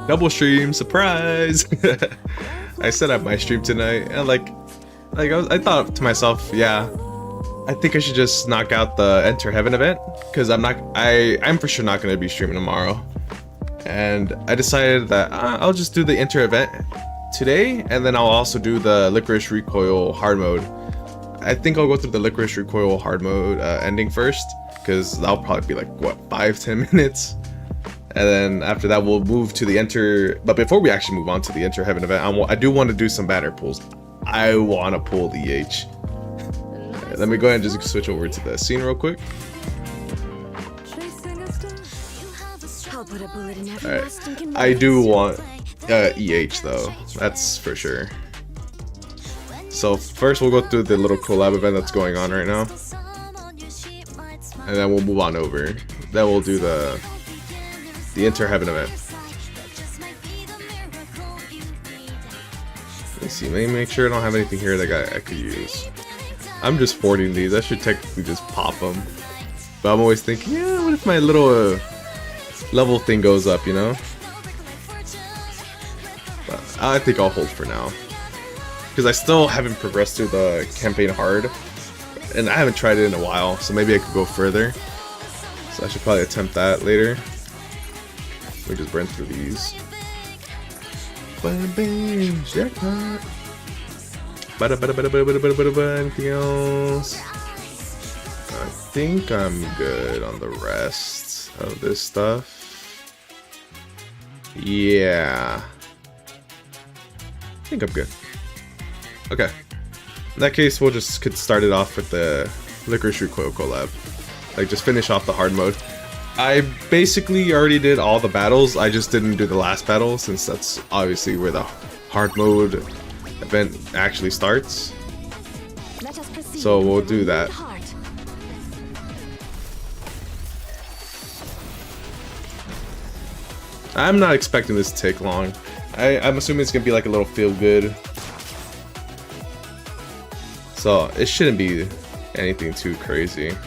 Double stream, surprise! I set up my stream tonight, and I thought to myself, yeah, I think I should just knock out the Enter Heaven event, because I'm for sure not going to be streaming tomorrow. And I decided that I'll just do the Enter event today, and then I'll also do the Lycoris Recoil hard mode. I think I'll go through the Lycoris Recoil hard mode ending first, because that'll probably be like, what, 5-10 minutes? And then after that, we'll move to the Enter. But before we actually move on to the Enter Heaven event, I do want to do some banner pulls. I want to pull the EH. Right, let me go ahead and just switch over to the scene real quick. Alright, I do want EH though, that's for sure. So first we'll go through the little collab event that's going on right now. And then we'll move on over. Then we'll do the Enter Heaven event. Let me see, let me make sure I don't have anything here that I could use. I'm just 40 these, I should technically just pop them. But I'm always thinking, yeah, what if my little level thing goes up, you know? But I think I'll hold for now. Because I still haven't progressed through the campaign hard. And I haven't tried it in a while, so maybe I could go further. So I should probably attempt that later. Let me just burn through these. Anything else? I think I'm good on the rest of this stuff. Yeah. I think I'm good. Okay. In that case, we'll just could start it off with the Lycoris Recoil collab. Like, just finish off the hard mode. I basically already did all the battles, I just didn't do the last battle since that's obviously where the hard mode event actually starts. So we'll do that. I'm not expecting this to take long. I'm assuming it's gonna be like a little feel good. So it shouldn't be anything too crazy.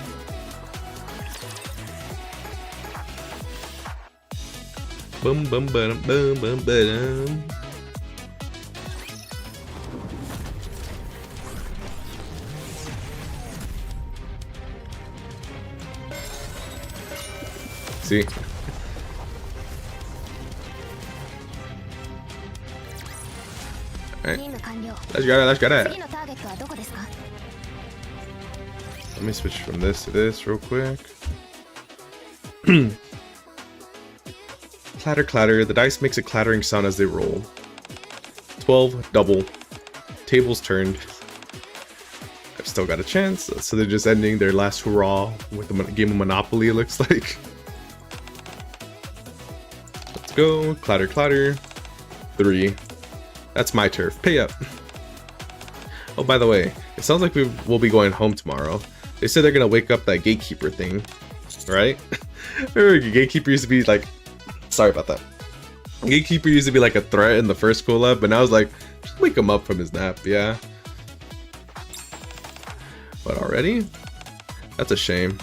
Boom, boom, boom, boom, boom, boom. See? Alright. Let's get it, let's get it. Let me switch from this to this real quick. Clatter, clatter. The dice makes a clattering sound as they roll. 12, double. Tables turned. I've still got a chance. So they're just ending their last hurrah with a game of Monopoly, it looks like. Let's go. Clatter, clatter. 3. That's my turf. Pay up. Oh, by the way, it sounds like we'll be going home tomorrow. They said they're gonna wake up that gatekeeper thing, right? Gatekeeper used to be like, sorry about that. Gatekeeper used to be like a threat in the first collab, but now it's like, just wake him up from his nap, yeah. But already? That's a shame.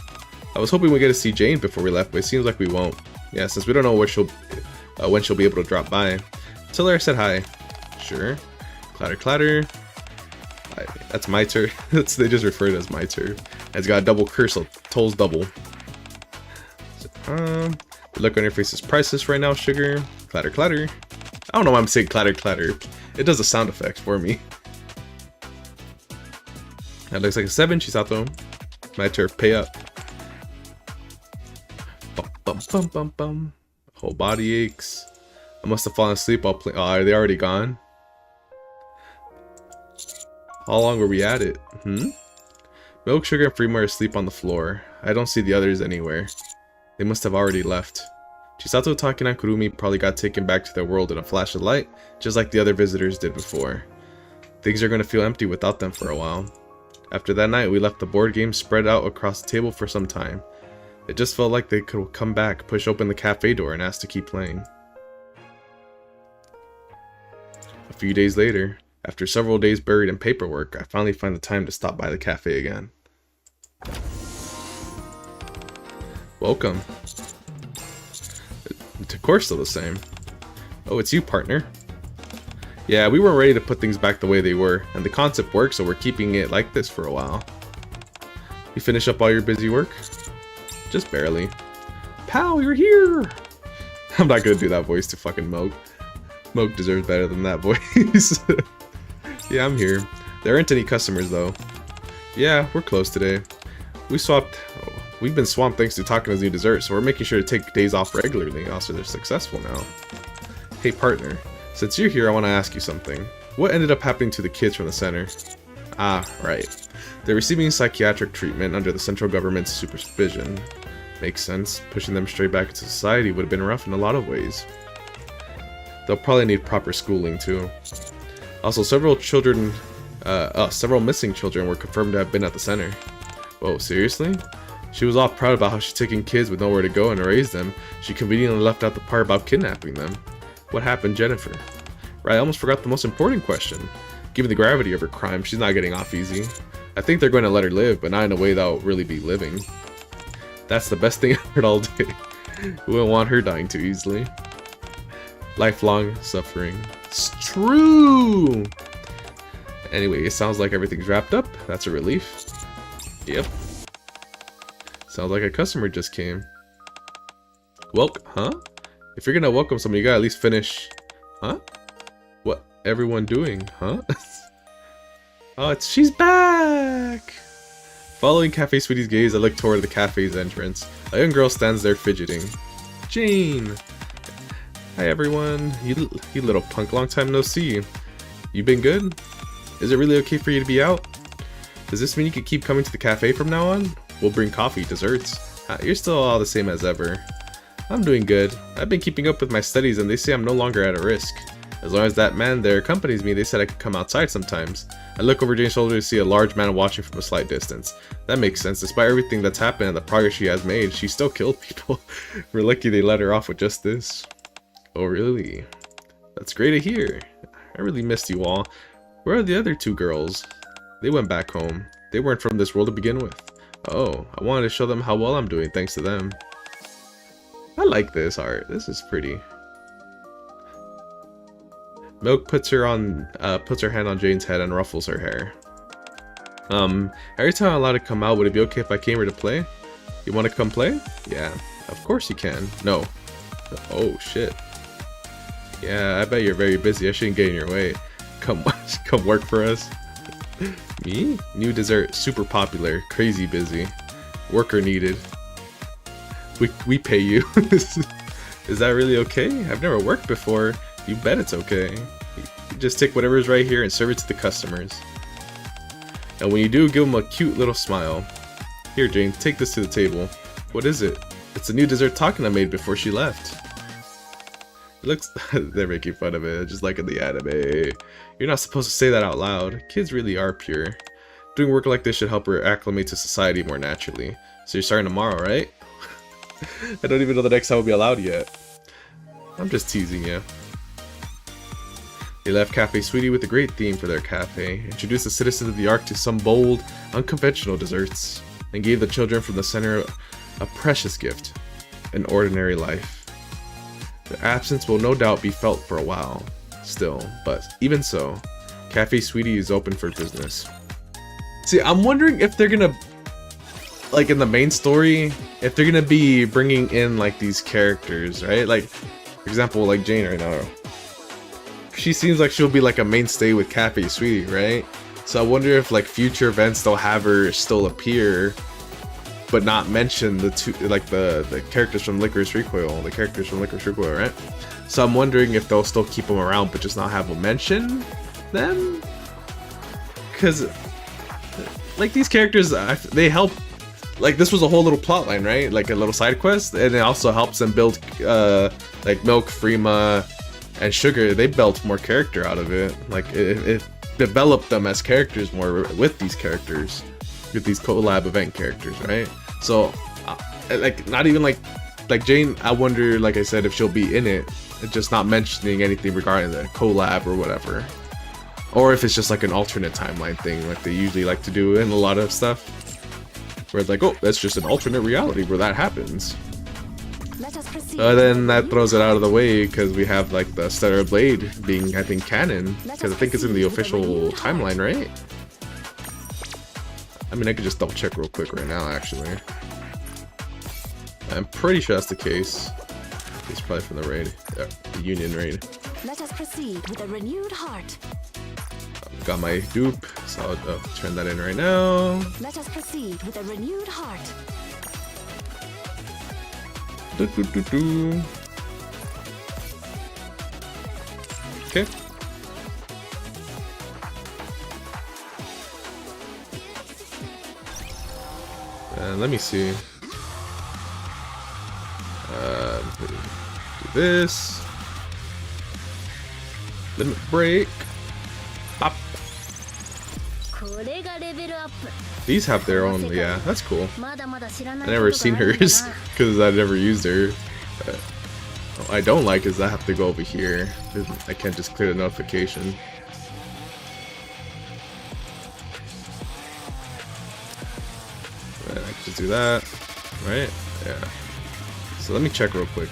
I was hoping we get to see Jane before we left, but it seems like we won't. Yeah, since we don't know where when she'll be able to drop by. Tell her I said hi. Sure. Clatter, clatter. That's my turn. They just refer to it as my turn. It's got a double curse, so tolls double. The look on your face is priceless right now, sugar. Clatter, clatter. I don't know why I'm saying clatter, clatter. It does a sound effect for me. That looks like a 7. She's out though. My turf, pay up. Bum, bum, bum, bum, bum. Whole body aches. I must have fallen asleep while playing. Oh, are they already gone? How long were we at it? Milk, Sugar, and Freeman are asleep on the floor. I don't see the others anywhere. They must have already left. Chisato, Taki, and Kurumi probably got taken back to their world in a flash of light, just like the other visitors did before. Things are going to feel empty without them for a while. After that night, we left the board game spread out across the table for some time. It just felt like they could come back, push open the cafe door, and ask to keep playing. A few days later, after several days buried in paperwork, I finally find the time to stop by the cafe again. Welcome. The decor's still the same. Oh, it's you, partner. Yeah, we weren't ready to put things back the way they were, and the concept works, so we're keeping it like this for a while. You finish up all your busy work? Just barely. Pal, you're here! I'm not gonna do that voice to fucking Moke. Moke deserves better than that voice. Yeah, I'm here. There aren't any customers, though. Yeah, we're closed today. We've been swamped thanks to Takana's new dessert, so we're making sure to take days off regularly, also they're successful now. Hey partner, since you're here I want to ask you something. What ended up happening to the kids from the center? Ah, right. They're receiving psychiatric treatment under the central government's supervision. Makes sense. Pushing them straight back into society would have been rough in a lot of ways. They'll probably need proper schooling too. Also, several missing children were confirmed to have been at the center. Whoa, seriously? She was all proud about how she's taking kids with nowhere to go and to raise them. She conveniently left out the part about kidnapping them. What happened, Jennifer? Right, I almost forgot the most important question. Given the gravity of her crime, she's not getting off easy. I think they're going to let her live, but not in a way that'll really be living. That's the best thing I've heard all day. We wouldn't want her dying too easily. Lifelong suffering. It's true! Anyway, it sounds like everything's wrapped up. That's a relief. Yep. Sounds like a customer just came. Huh? If you're gonna welcome someone, you gotta at least finish. Huh? What everyone doing? Huh? Oh, she's back! Following Cafe Sweetie's gaze, I look toward the cafe's entrance. A young girl stands there fidgeting. Jane! Hi everyone. You little punk, long time no see. You been good? Is it really okay for you to be out? Does this mean you could keep coming to the cafe from now on? We'll bring coffee, desserts. You're still all the same as ever. I'm doing good. I've been keeping up with my studies and they say I'm no longer at a risk. As long as that man there accompanies me, they said I could come outside sometimes. I look over Jane's shoulder to see a large man watching from a slight distance. That makes sense. Despite everything that's happened and the progress she has made, she still killed people. We're lucky they let her off with just this. Oh really? That's great to hear. I really missed you all. Where are the other two girls? They went back home. They weren't from this world to begin with. Oh, I wanted to show them how well I'm doing thanks to them. I like this art. This is pretty. Milk puts her hand on Jane's head and ruffles her hair. Every time I'm allowed to come out, would it be okay if I came here to play? You want to come play? Yeah, of course you can. No. Oh shit. Yeah, I bet you're very busy. I shouldn't get in your way. Come work for us. Me? New dessert, super popular, crazy busy. Worker needed. We pay you. Is that really okay? I've never worked before. You bet it's okay. You just take whatever's right here and serve it to the customers. And when you do, give them a cute little smile. Here, Jane, take this to the table. What is it? It's a new dessert Takana made before she left. It looks... They're making fun of it, just like in the anime. You're not supposed to say that out loud. Kids really are pure. Doing work like this should help her acclimate to society more naturally. So you're starting tomorrow, right? I don't even know the next time will be allowed yet. I'm just teasing you. They left Cafe Sweetie with a great theme for their cafe, introduced the citizens of the Ark to some bold, unconventional desserts, and gave the children from the center a precious gift, an ordinary life. Their absence will no doubt be felt for a while, still, but even so, Cafe Sweetie is open for business. See, I'm wondering if they're gonna, like in the main story, if they're gonna be bringing in like these characters, right? Like, for example, like Jane right now. She seems like she'll be like a mainstay with Cafe Sweetie, right? So I wonder if like future events they'll have her still appear, but not mention the two, like the characters from Lycoris Recoil, right? So I'm wondering if they'll still keep them around, but just not have them mention them. because like these characters, they help. Like this was a whole little plot line, right? Like a little side quest, and it also helps them build like Milk, Freema, and Sugar. They built more character out of it. Like it developed them as characters more with these characters, with these collab event characters, right? So like not even like Jane, I wonder, like I said, if she'll be in it, just not mentioning anything regarding the collab or whatever, or if it's just like an alternate timeline thing, like they usually like to do in a lot of stuff. Where it's like, oh, that's just an alternate reality where that happens. Then that throws it out of the way because we have like the Stellar Blade being, I think, canon. Because I think it's in the official timeline, right? I mean, I could just double check real quick right now, actually. I'm pretty sure that's the case. It's probably from the raid, the Union raid. Let us proceed with a renewed heart. Got my dupe, so I'll turn that in right now. Let us proceed with a renewed heart. Okay. And let me see. Do this. Limit break. Pop. These have their own, yeah, that's cool. I never seen hers because I never used her. What I don't like is I have to go over here. I can't just clear the notification. Right, I can just do that, right? Yeah. So let me check real quick.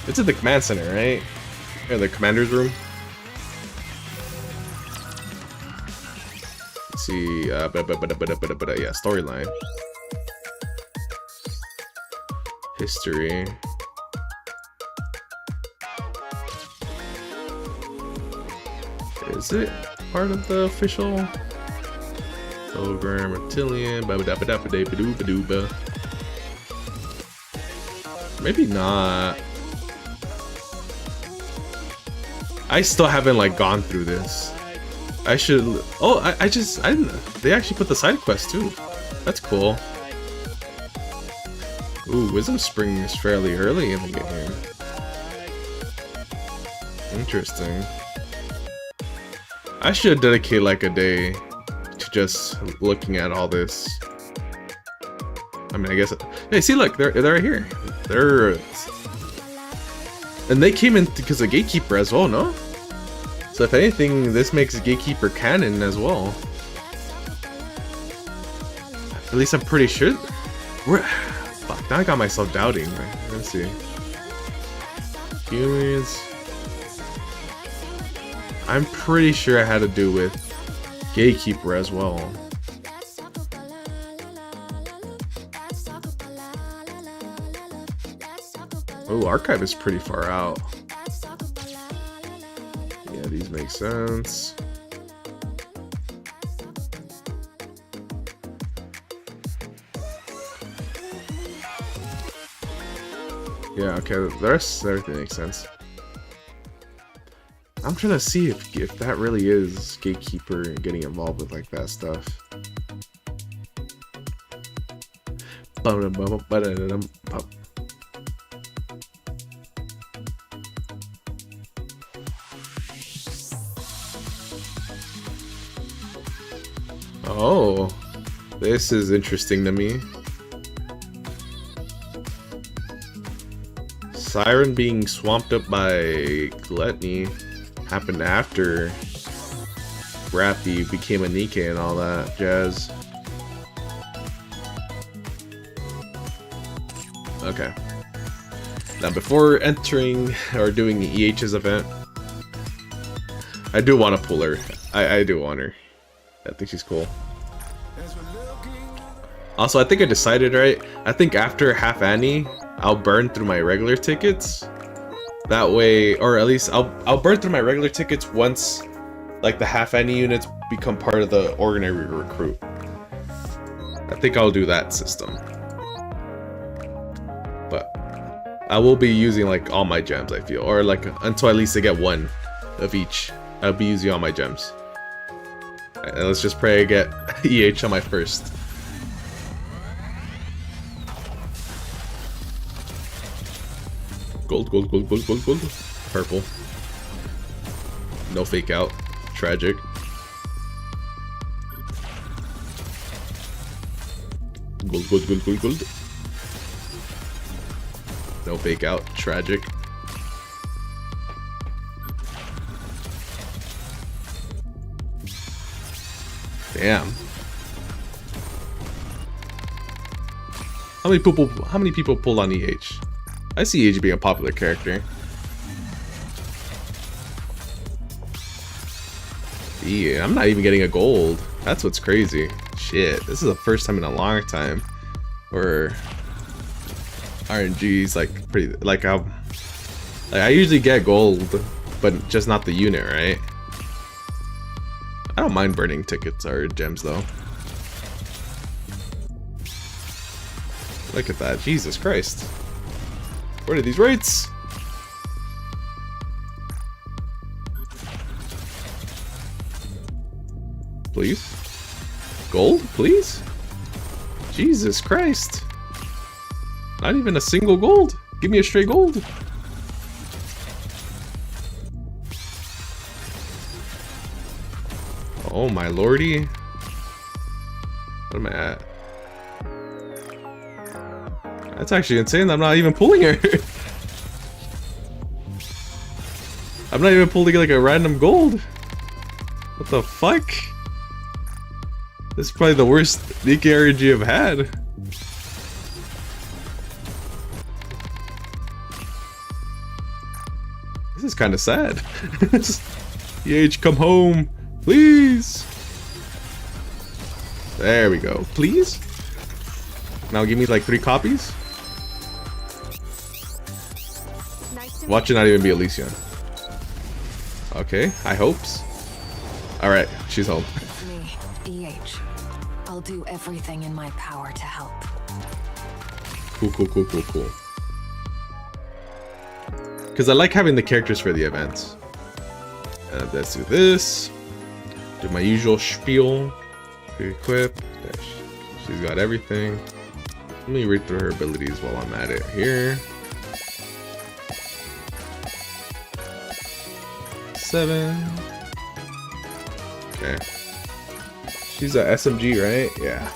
It's at the command center, right? Yeah, the commander's room. Let's see, yeah, storyline. History. Is it part of the official program? Reptilian. Maybe not. I still haven't like gone through this. I should. Oh, I didn't. They actually put the side quest too. That's cool. Ooh, Wisdom Spring is fairly early in the game. Interesting. I should dedicate like a day to just looking at all this. I mean, I guess. Hey, see, look, they're right here. They're. And they came in because of Gatekeeper as well, no? So if anything, this makes Gatekeeper canon as well. At least I'm pretty sure. Fuck, now I got myself doubting. Let's see. Humans. I'm pretty sure it had to do with Gatekeeper as well. Oh, Archive is pretty far out. Yeah, these make sense. Yeah, okay, the rest everything makes sense. I'm trying to see if that really is Gatekeeper and getting involved with like that stuff. Oh, this is interesting to me. Siren being swamped up by Gluttony happened after Rappy became a NIKKE and all that jazz. Okay. Now before entering or doing the EH's event, I do want to pull her. I do want her. I think she's cool. Also, I think I decided right. I think after Half Annie, I'll burn through my regular tickets. That way, or at least I'll burn through my regular tickets once like the Half Annie units become part of the ordinary recruit. I think I'll do that system. But I will be using like all my gems, I feel, or like until at least I get one of each. I'll be using all my gems. Alright, let's just pray I get EH on my first. Gold, gold, gold, gold, gold, gold. Purple. No fake out. Tragic. Gold, gold, gold, gold, gold. No fake out. Tragic. Damn. How many people pulled on EH? I see EH being a popular character. Yeah, I'm not even getting a gold. That's what's crazy. Shit, this is the first time in a long time where RNG's like pretty like I usually get gold, but just not the unit, right? I don't mind burning tickets or gems though. Look at that, Jesus Christ. What are these rates? Please? Gold, please? Jesus Christ. Not even a single gold. Give me a straight gold. Oh my lordy. What am I at? That's actually insane. I'm not even pulling her. I'm not even pulling like a random gold. What the fuck? This is probably the worst NIKKE RNG I've had. This is kind of sad. EH, come home, please. There we go. Please? Now give me like 3 copies. Watch it not even be Alicia. Okay, high hopes. Alright, she's home. Me, EH. I'll do everything in my power to help. Cool, cool, cool, cool, cool. Because I like having the characters for the events. Let's do this. Do my usual spiel. Equip. She's got everything. Let me read through her abilities while I'm at it here. 7. Okay. She's a SMG, right? Yeah.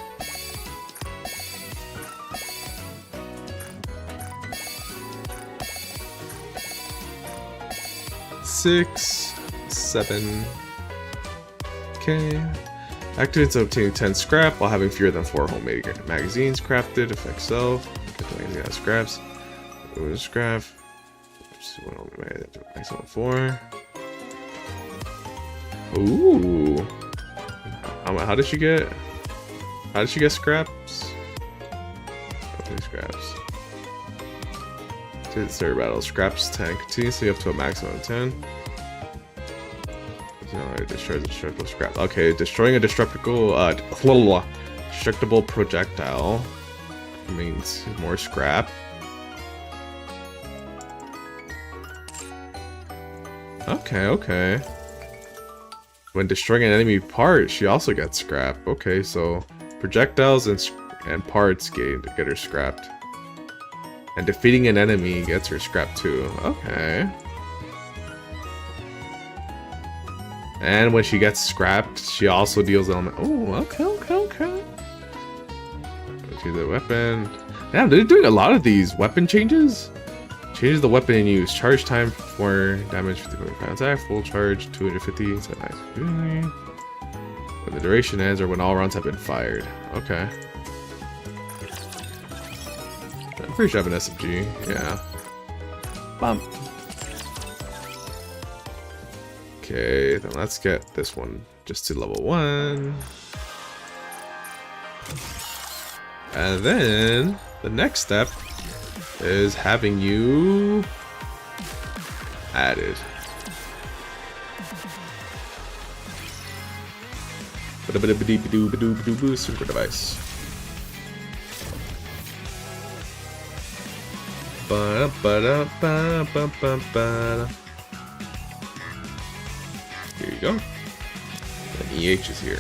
Six, 7. Okay. Activates to obtain 10 scrap while having fewer than 4 homemade magazines crafted. Effect self. Get the scraps. Scrap. Maximum 4. Ooh. How did she get? How did she get scraps? Okay, scraps. To the third battle, scraps 10 continuously up to a maximum of 10. It destroys a destructible scrap. Okay, destroying a destructible projectile means more scrap. Okay, okay. When destroying an enemy part, she also gets scrap. Okay, so projectiles and parts get her scrapped. And defeating an enemy gets her scrapped too. Okay. And when she gets scrapped, she also deals element. Oh, okay, okay, okay. Choose the weapon. Damn, they're doing a lot of these weapon changes. Changes the weapon in use. Charge time for damage 50% attack. Full charge 250. So nice. When the duration ends or when all rounds have been fired. Okay. I'm pretty sure I have an SMG. Yeah. Bump. Okay, then let's get this one just to level 1. And then the next step is having you added. Super device. Here you go. EH is here.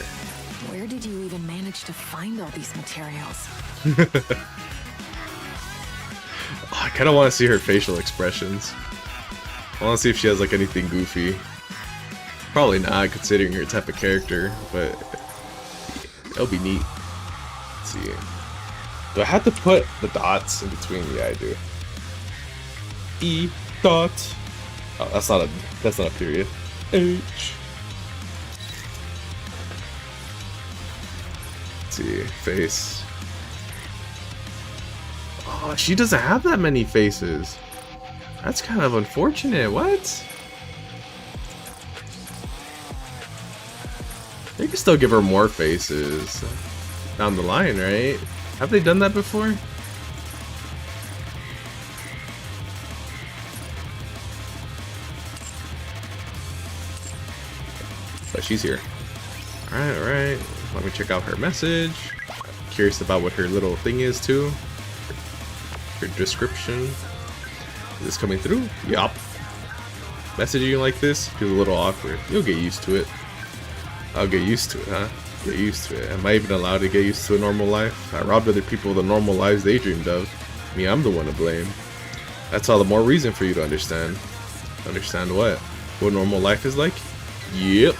Where did you even manage to find all these materials? I kind of want to see her facial expressions. I want to see if she has like anything goofy. Probably not, considering her type of character, but it'll be neat. Let's see. Do I have to put the dots in between? Yeah, I do. E dot. Oh, that's not a period. H. Let's see, face. Oh, she doesn't have that many faces. That's kind of unfortunate. What? They can still give her more faces down the line, right? Have they done that before? But she's here. Alright, alright. Let me check out her message. Curious about what her little thing is too. Her description. Is this coming through? Yup. Messaging you like this feels a little awkward. You'll get used to it. I'll get used to it, huh? Get used to it. Am I even allowed to get used to a normal life? I robbed other people of the normal lives they dreamed of. Me, I'm the one to blame. That's all the more reason for you to understand. Understand what? What normal life is like? Yep.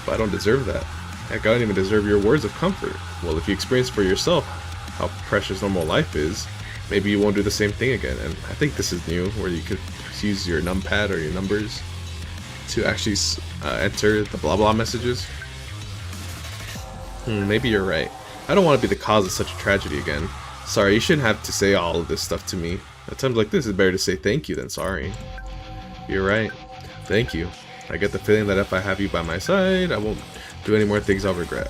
But I don't deserve that. Heck, I don't even deserve your words of comfort. Well, if you experience for yourself how precious normal life is, maybe you won't do the same thing again. And I think this is new, where you could use your numpad or your numbers to actually enter the blah blah messages. Maybe you're right. I don't want to be the cause of such a tragedy again. Sorry, you shouldn't have to say all of this stuff to me. At times like this, it's better to say thank you than sorry. You're right. Thank you. I get the feeling that if I have you by my side, I won't do any more things I'll regret.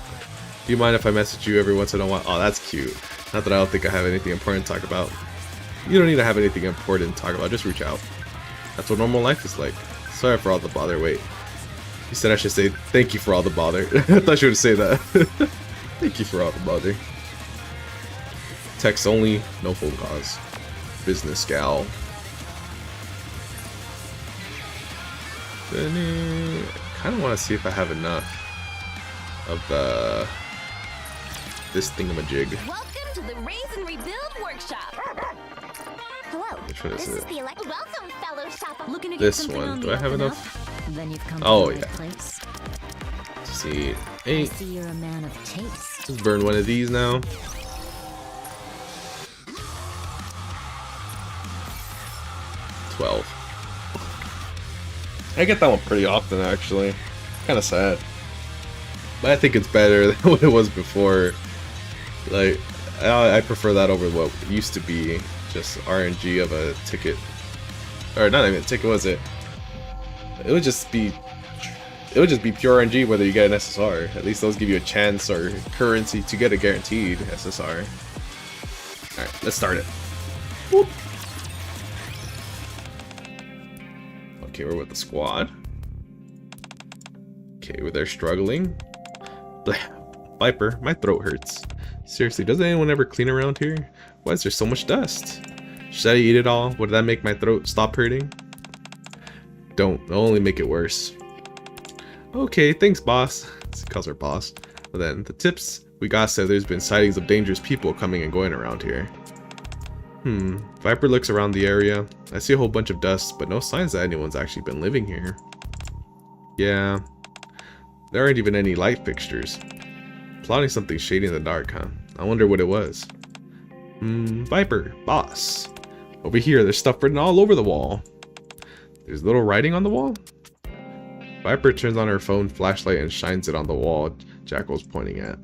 Do you mind if I message you every once in a while? Oh, that's cute. Not that I don't think I have anything important to talk about. You don't need to have anything important to talk about, just reach out. That's what normal life is like. Sorry for all the bother. Wait. You said I should say thank you for all the bother. I thought you would say that. Thank you for all the bother. Text only, no phone calls. Business gal. Kind of want to see if I have enough of this thingamajig. Welcome to the Raise and Rebuild Workshop. Hello. Which one is it? Welcome, fellow shopper. Looking to get This something one. on Do the I have up and enough? up? Then you've come Oh, to the yeah. right place. Let's see. I 8. see you're a man of taste. Let's burn one of these now. $12. I get that one pretty often, actually. Kind of sad. But I think it's better than what it was before. Like, I prefer that over what used to be just RNG of a ticket. Or not even a ticket, was it? It would just be pure RNG whether you get an SSR. At least those give you a chance or currency to get a guaranteed SSR. Alright, let's start it. Whoop. Okay, we're with the squad. Okay, they're struggling. Blech. Viper, my throat hurts. Seriously, doesn't anyone ever clean around here? Why is there so much dust? Should I eat it all? Would that make my throat stop hurting? Don't. It'll only make it worse. Okay, thanks, boss. He calls her boss. But then, the tips we got said there's been sightings of dangerous people coming and going around here. Viper looks around the area. I see a whole bunch of dust, but no signs that anyone's actually been living here. Yeah. There aren't even any light fixtures. Plotting something shady in the dark, huh? I wonder what it was. Viper, boss. Over here, there's stuff written all over the wall. There's little writing on the wall? Viper turns on her phone flashlight and shines it on the wall Jackal's pointing at.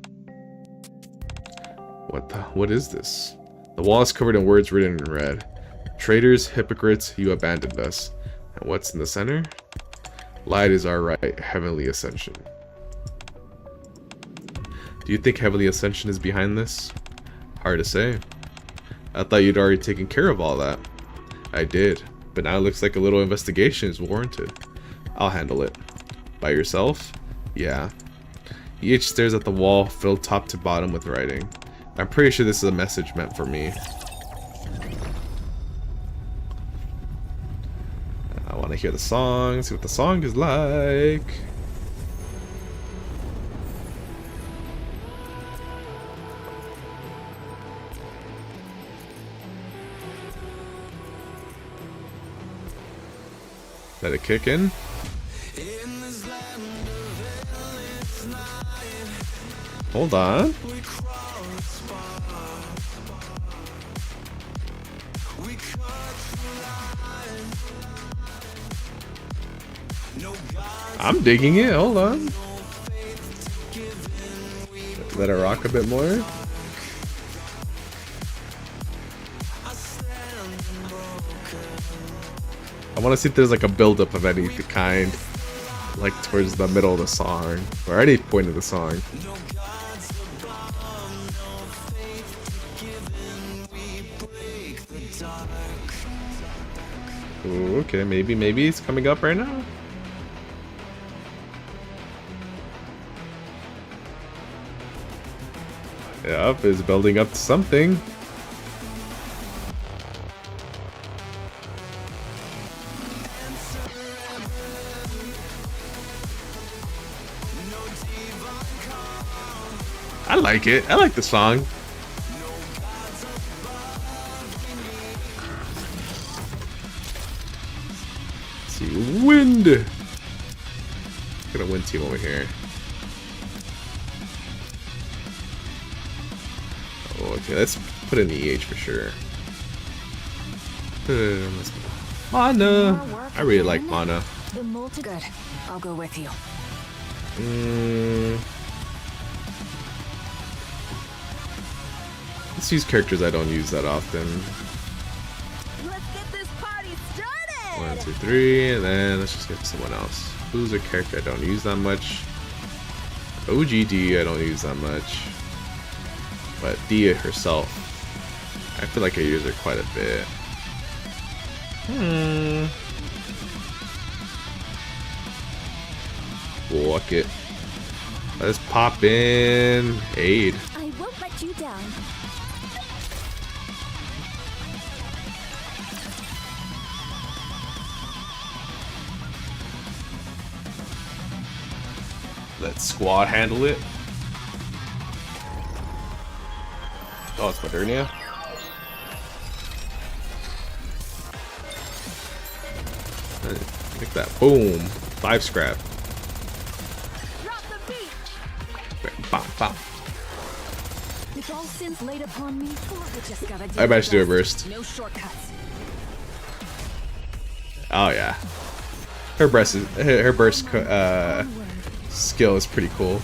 What is this? The wall is covered in words written in red. Traitors, hypocrites, you abandoned us. And what's in the center? Light is our right, heavenly ascension. Do you think heavenly ascension is behind this? Hard to say. I thought you'd already taken care of all that. I did, but now it looks like a little investigation is warranted. I'll handle it. By yourself? Yeah. EH stares at the wall, filled top to bottom with writing. I'm pretty sure this is a message meant for me. I want to hear the song, see what the song is like. Let it kick in. Hold on. I'm digging it. Hold on. Let it rock a bit more. I want to see if there's like a buildup of any kind, like towards the middle of the song or any point of the song. Ooh, okay, maybe it's coming up right now. Yep, it's building up to something. I like it. I like the song. Let's see, wind. Got a wind team over here. Oh, okay, let's put in the EH for sure. Mana. I really like Mana. The multi good. I'll go with you. Let's use characters I don't use that often. Let's get this party started. 1, 2, 3, and then let's just get to someone else. Who's a character I don't use that much? OGD I don't use that much. But Dia herself, I feel like I use her quite a bit. Fuck it. Let's pop in Aid. I won't let you down. Let squad handle it. Oh, it's Modernia. Like that. Boom. 5 scrap. Drop the beat. Bam, bam. With all sins laid upon me, we just gotta do I managed to do a our best. burst. No shortcuts. Oh yeah. Her burst skill is pretty cool.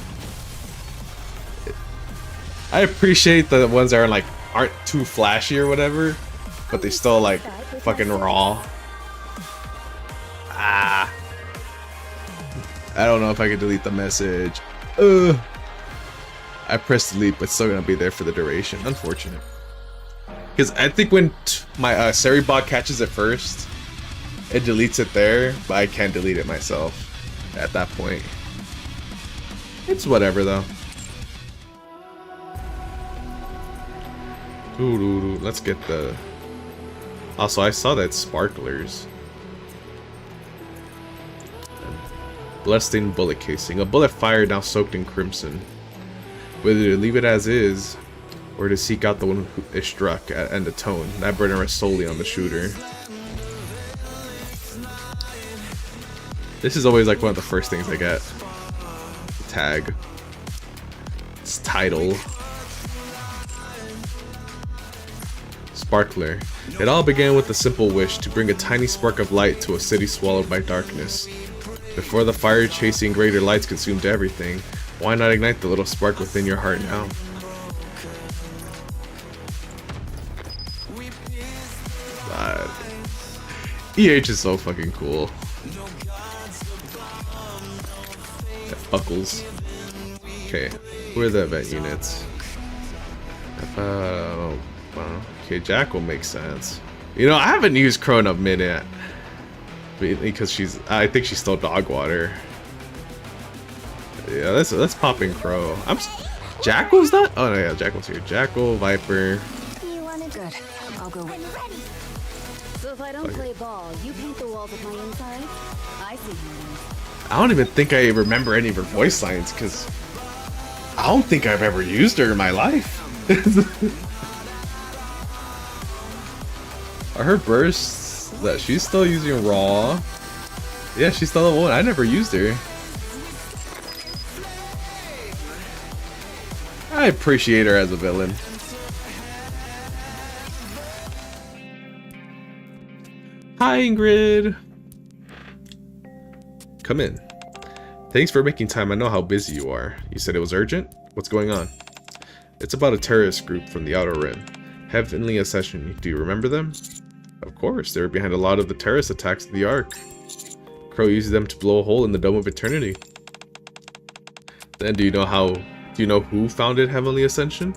I appreciate the ones that are like aren't too flashy or whatever, but they still like fucking raw. Ah. I don't know if I can delete the message. I pressed delete, but it's still gonna be there for the duration. Unfortunate. Because I think when my Seri bot catches it first, it deletes it there, but I can't delete it myself at that point. It's whatever though. Let's get the... Also, I saw that sparklers. Bloodstained bullet casing. A bullet fired now soaked in crimson. Whether to leave it as is, or to seek out the one who is struck and the tone. That burden rests solely on the shooter. This is always like one of the first things I get. Tag. It's title. Sparkler. It all began with a simple wish to bring a tiny spark of light to a city swallowed by darkness. Before the fire chasing greater lights consumed everything, why not ignite the little spark within your heart now? God. EH is so fucking cool. That buckles. Okay, who are the event units? Okay, Jackal makes sense. You know, I haven't used Crow in a minute. Because I think she's still dog water. Yeah, let's pop in Crow. Jackal's not? Oh no, yeah, Jackal's here. Jackal, Viper. You want it? Good. I'll go with I'm ready. So if I don't play ball, you paint the walls of my inside? I see you. I don't even think I remember any of her voice lines because I don't think I've ever used her in my life. Are her bursts that she's still using raw? Yeah, she's still level 1. I never used her. I appreciate her as a villain. Hi, Ingrid. Come in. Thanks for making time. I know how busy you are. You said it was urgent? What's going on? It's about a terrorist group from the Outer Rim. Heavenly Ascension. Do you remember them? Of course. They were behind a lot of the terrorist attacks of the Ark. Crow used them to blow a hole in the Dome of Eternity. Then do you know who founded Heavenly Ascension?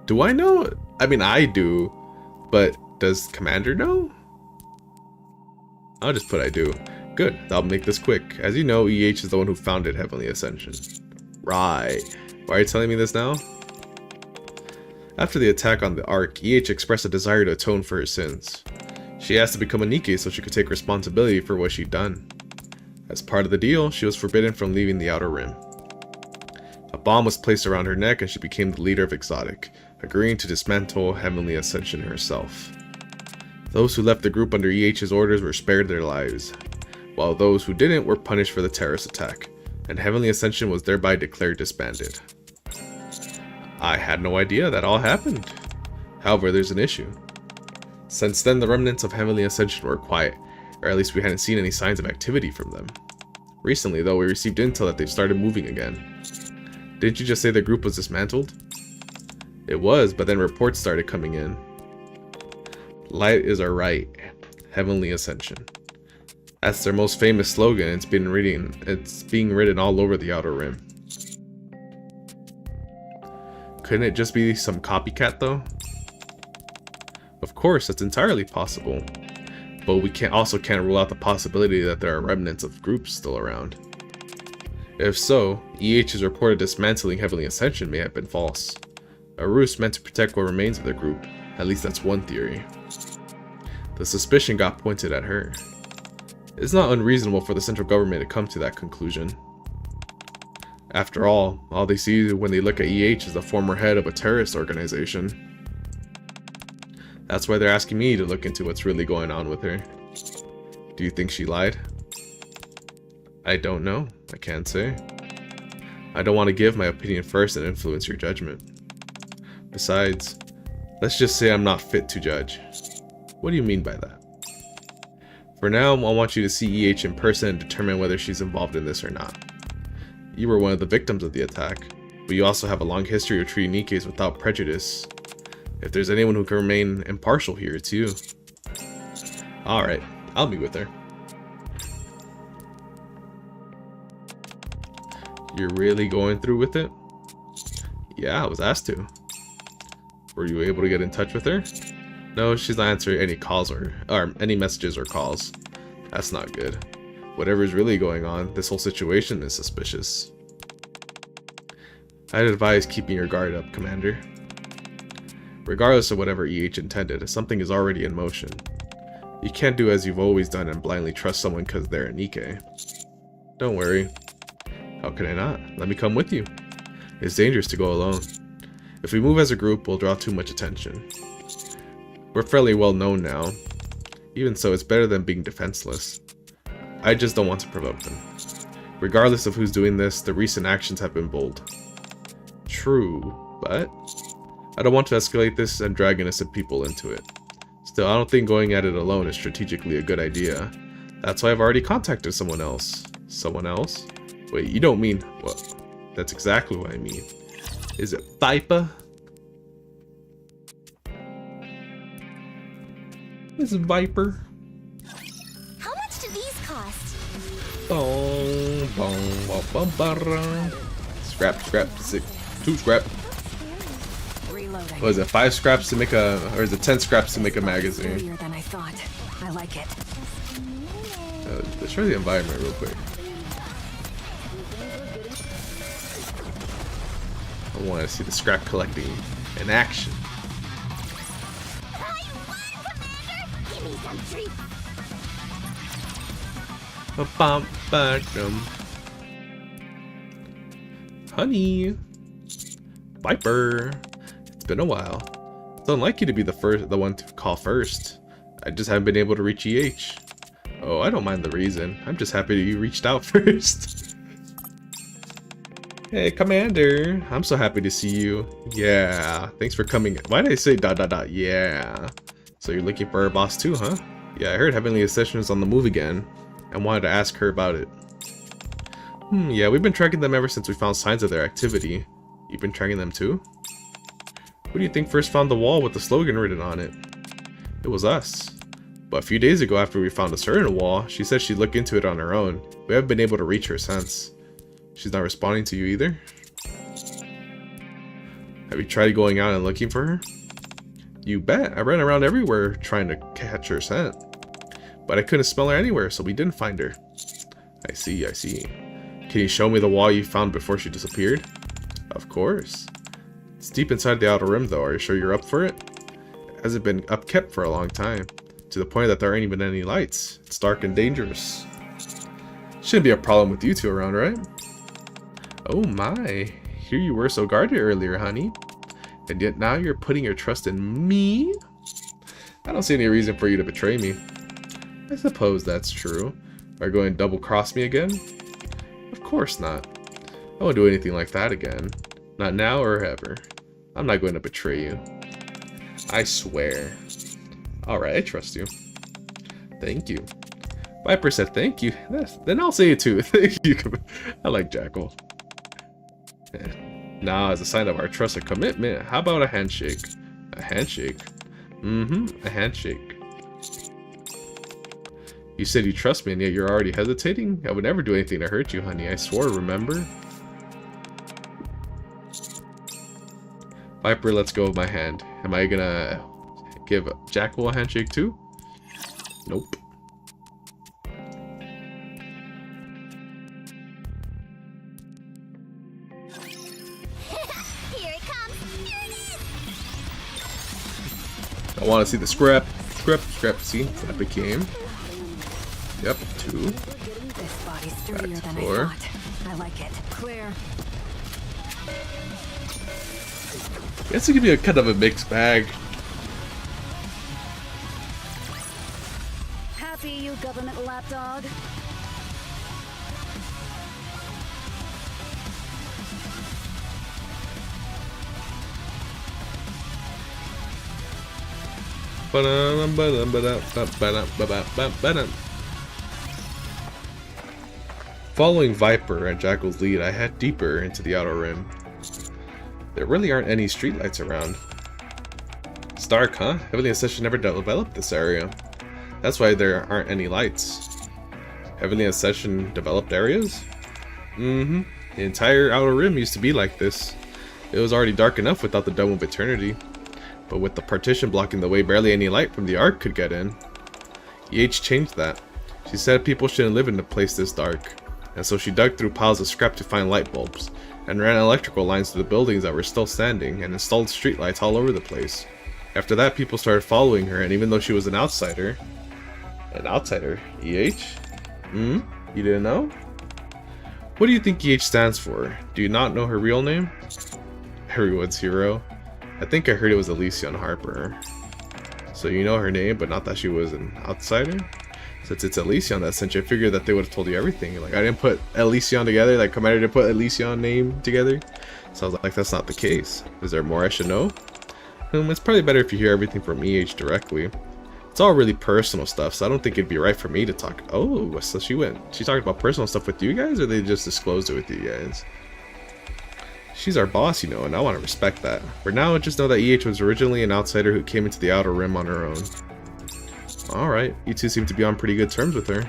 Do I know? I mean, I do. But does Commander know? I'll just put I do. Good, I'll make this quick. As you know, EH is the one who founded Heavenly Ascension. Right. Why are you telling me this now? After the attack on the Ark, EH expressed a desire to atone for her sins. She asked to become a NIKKE so she could take responsibility for what she'd done. As part of the deal, she was forbidden from leaving the Outer Rim. A bomb was placed around her neck and she became the leader of Exotic, agreeing to dismantle Heavenly Ascension herself. Those who left the group under EH's orders were spared their lives, while those who didn't were punished for the terrorist attack, and Heavenly Ascension was thereby declared disbanded. I had no idea that all happened. However, there's an issue. Since then, the remnants of Heavenly Ascension were quiet, or at least we hadn't seen any signs of activity from them. Recently, though, we received intel that they've started moving again. Didn't you just say the group was dismantled? It was, but then reports started coming in. Light is our right. Heavenly Ascension. That's their most famous slogan. It's being written all over the Outer Rim. Couldn't it just be some copycat though? Of course, that's entirely possible. But we also can't rule out the possibility that there are remnants of groups still around. If so, EH's reported dismantling Heavenly Ascension may have been false. A ruse meant to protect what remains of the group. At least that's one theory. The suspicion got pointed at her. It's not unreasonable for the central government to come to that conclusion. After all they see when they look at EH is the former head of a terrorist organization. That's why they're asking me to look into what's really going on with her. Do you think she lied? I don't know. I can't say. I don't want to give my opinion first and influence your judgment. Besides, let's just say I'm not fit to judge. What do you mean by that? For now, I want you to see EH in person and determine whether she's involved in this or not. You were one of the victims of the attack, but you also have a long history of treating NIKKEs without prejudice. If there's anyone who can remain impartial here, it's you. Alright, I'll meet with her. You're really going through with it? Yeah, I was asked to. Were you able to get in touch with her? No, she's not answering any calls or any messages or calls. That's not good. Whatever's really going on, this whole situation is suspicious. I'd advise keeping your guard up, Commander. Regardless of whatever EH intended, something is already in motion. You can't do as you've always done and blindly trust someone because they're a NIKKE. Don't worry. How can I not? Let me come with you. It's dangerous to go alone. If we move as a group, we'll draw too much attention. We're fairly well known now. Even so, it's better than being defenseless. I just don't want to provoke them. Regardless of who's doing this, the recent actions have been bold. True, but I don't want to escalate this and drag innocent people into it. Still, I don't think going at it alone is strategically a good idea. That's why I've already contacted someone else. Someone else? Wait, you don't mean... What? That's exactly what I mean. Is it Viper? Is it Viper? How much do these cost? Boom, boom, boom, boom, boom. Scrap, 2 scrap. Reloading. What is it, 5 scraps to make a, or is it 10 scraps to make a magazine? Easier than I thought. I like it. Let's show the environment real quick. I want to see the scrap collecting in action. I won, Commander! Give me some treats! Honey, Viper, it's been a while. It's unlike you to be the one to call first. I just haven't been able to reach EH. Oh, I don't mind the reason. I'm just happy that you reached out first. Hey, Commander. I'm so happy to see you. Yeah, thanks for coming. Why did I say ... Yeah. So you're looking for our boss too, huh? Yeah, I heard Heavenly Ascension is on the move again. I wanted to ask her about it. Yeah, we've been tracking them ever since we found signs of their activity. You've been tracking them too? Who do you think first found the wall with the slogan written on it? It was us. But a few days ago after we found a certain wall, she said she'd look into it on her own. We haven't been able to reach her since. She's not responding to you either? Have you tried going out and looking for her? You bet. I ran around everywhere trying to catch her scent. But I couldn't smell her anywhere, so we didn't find her. I see, I see. Can you show me the wall you found before she disappeared? Of course. It's deep inside the outer rim though. Are you sure you're up for it? It hasn't been upkept for a long time. To the point that there aren't even any lights. It's dark and dangerous. Shouldn't be a problem with you two around, right? Oh my. Here you were so guarded earlier, honey. And yet now you're putting your trust in me? I don't see any reason for you to betray me. I suppose that's true. Are you going to double cross me again? Of course not. I won't do anything like that again. Not now or ever. I'm not going to betray you. I swear. Alright, I trust you. Thank you. Viper said thank you. Then I'll say it too. Thank you. I like Jackal. Now, as a sign of our trust and commitment, how about a handshake? A handshake? A handshake. You said you trust me and yet you're already hesitating? I would never do anything to hurt you, honey. I swore, remember? Viper, let's go with my hand. Am I gonna give Jackal a handshake too? Nope. Here it comes. Here it is. I want to see the scrap. Scrap. See what it became. Yep, 2. This body's sturdier Back to than 4. I thought. I like it. Clear. Guess it could be a kind of a mixed bag. Happy, you government lapdog? Following Viper and Jackal's lead, I head deeper into the outer rim. There really aren't any streetlights around. It's dark, huh? Heavenly Ascension never developed this area. That's why there aren't any lights. Heavenly Ascension developed areas? The entire outer rim used to be like this. It was already dark enough without the Dome of Eternity. But with the partition blocking the way, barely any light from the Ark could get in. EH changed that. She said people shouldn't live in a place this dark. And so she dug through piles of scrap to find light bulbs, and ran electrical lines to the buildings that were still standing, and installed streetlights all over the place. After that, people started following her, and even though she was an outsider... An outsider? EH? You didn't know? What do you think EH stands for? Do you not know her real name? Everyone's hero. I think I heard it was Elysion Harper. So you know her name, but not that she was an outsider? Since it's Elysion that sent you, I figured that they would have told you everything. Like, I didn't put Elysion together, like Commander didn't put Elysion name together. So I was like, that's not the case. Is there more I should know? It's probably better if you hear everything from EH directly. It's all really personal stuff, so I don't think it'd be right for me to talk. Oh, so she talked about personal stuff with you guys, or they just disclosed it with you guys? She's our boss, you know, and I want to respect that. For now, just know that EH was originally an outsider who came into the outer rim on her own. Alright, you two seem to be on pretty good terms with her.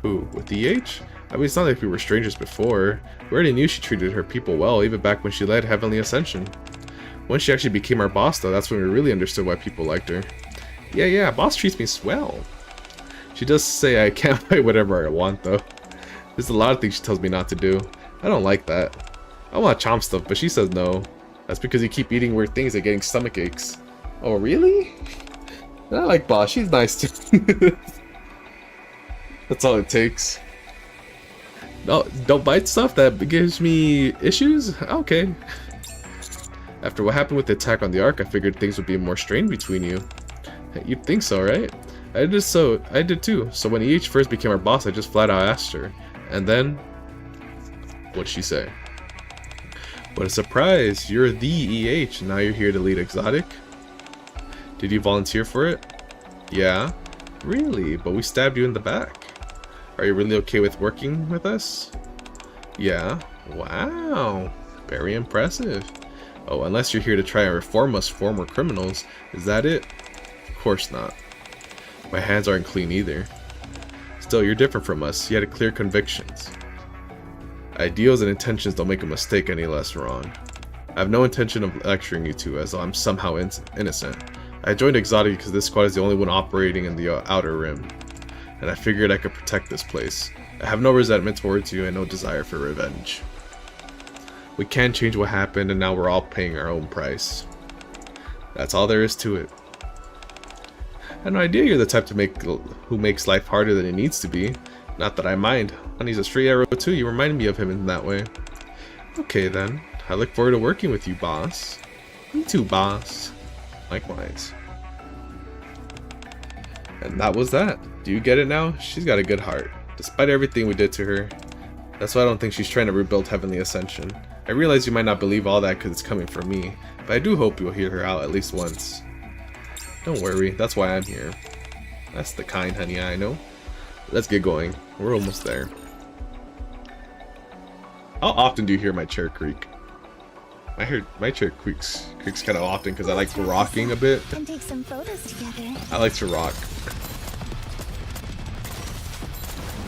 Who, with EH? I mean, it's not like we were strangers before. We already knew she treated her people well, even back when she led Heavenly Ascension. Once she actually became our boss, though, that's when we really understood why people liked her. Yeah, boss treats me swell. She does say I can't fight whatever I want, though. There's a lot of things she tells me not to do. I don't like that. I want to chomp stuff, but she says no. That's because you keep eating weird things and getting stomach aches. Oh, really? I like boss. She's nice too. That's all it takes. No, don't bite stuff that gives me issues? Okay. After what happened with the attack on the Ark, I figured things would be more strained between you. You'd think so, right? I did too. So when EH first became our boss, I just flat out asked her. And then, what'd she say? What a surprise! You're the EH, and now you're here to lead Exotic? Did you volunteer for it? Yeah? Really? But we stabbed you in the back. Are you really okay with working with us? Yeah. Wow. Very impressive. Oh, unless you're here to try and reform us former criminals. Is that it? Of course not. My hands aren't clean either. Still, you're different from us. You had clear convictions. Ideals and intentions don't make a mistake any less wrong. I have no intention of lecturing you two, as I'm somehow innocent. I joined Exotic because this squad is the only one operating in the Outer Rim, and I figured I could protect this place. I have no resentment towards you and no desire for revenge. We can't change what happened, and now we're all paying our own price. That's all there is to it. I had no idea you're the type who makes life harder than it needs to be. Not that I mind. Honey's a straight arrow too. You reminded me of him in that way. Okay then. I look forward to working with you, boss. Me too, boss. Likewise. And that was that. Do you get it now? She's got a good heart. Despite everything we did to her. That's why I don't think she's trying to rebuild Heavenly Ascension. I realize you might not believe all that because it's coming from me. But I do hope you'll hear her out at least once. Don't worry. That's why I'm here. That's the kind, honey, I know. Let's get going. We're almost there. How often do you hear my chair creak? My chair creaks kind of often because I like rocking a bit. And take some photos together. I like to rock.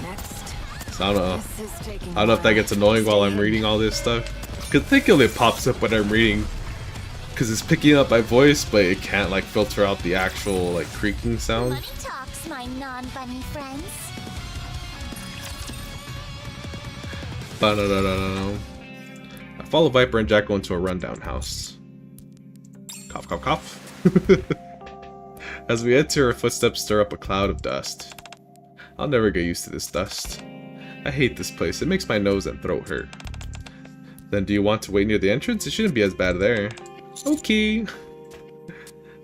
Next. So I don't know. This is taking I don't know if that gets annoying while I'm reading all this stuff. Cause I think it only pops up when I'm reading. Cause it's picking up my voice, but it can't like filter out the actual like creaking sound. Money talks, my non-bunny friends. I follow Viper and Jackal into a rundown house. Cough, cough, cough. As we enter, our footsteps stir up a cloud of dust. I'll never get used to this dust. I hate this place. It makes my nose and throat hurt. Then do you want to wait near the entrance? It shouldn't be as bad there. Okay.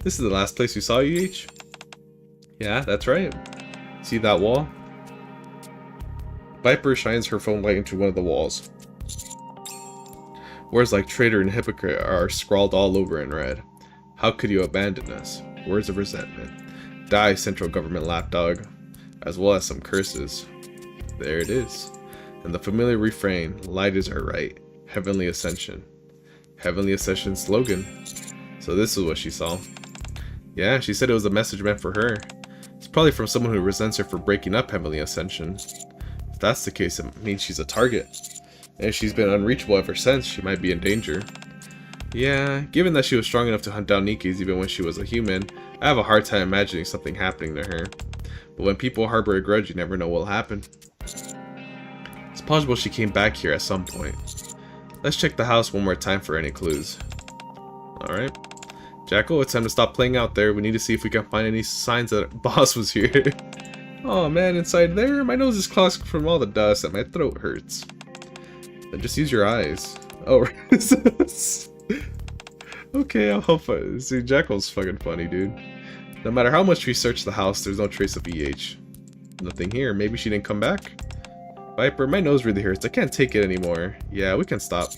This is the last place you saw, UH? Yeah, that's right. See that wall? Viper shines her phone light into one of the walls. Words like traitor and hypocrite are scrawled all over in red. How could you abandon us? Words of resentment. Die, central government lapdog. As well as some curses. There it is. And the familiar refrain, light is our right. Heavenly Ascension. Heavenly Ascension slogan. So this is what she saw. Yeah, she said it was a message meant for her. It's probably from someone who resents her for breaking up Heavenly Ascension. If that's the case, it means she's a target. And if she's been unreachable ever since, she might be in danger. Yeah, given that she was strong enough to hunt down NIKKEs even when she was a human, I have a hard time imagining something happening to her. But when people harbor a grudge, you never know what'll happen. It's possible she came back here at some point. Let's check the house one more time for any clues. Alright. Jackal, it's time to stop playing out there. We need to see if we can find any signs that boss was here. Oh man, inside there, my nose is clogged from all the dust and my throat hurts. Then just use your eyes. Oh, okay, I'll help. See, Jackal's fucking funny, dude. No matter how much we search the house, there's no trace of EH. Nothing here. Maybe she didn't come back? Viper, my nose really hurts. I can't take it anymore. Yeah, we can stop.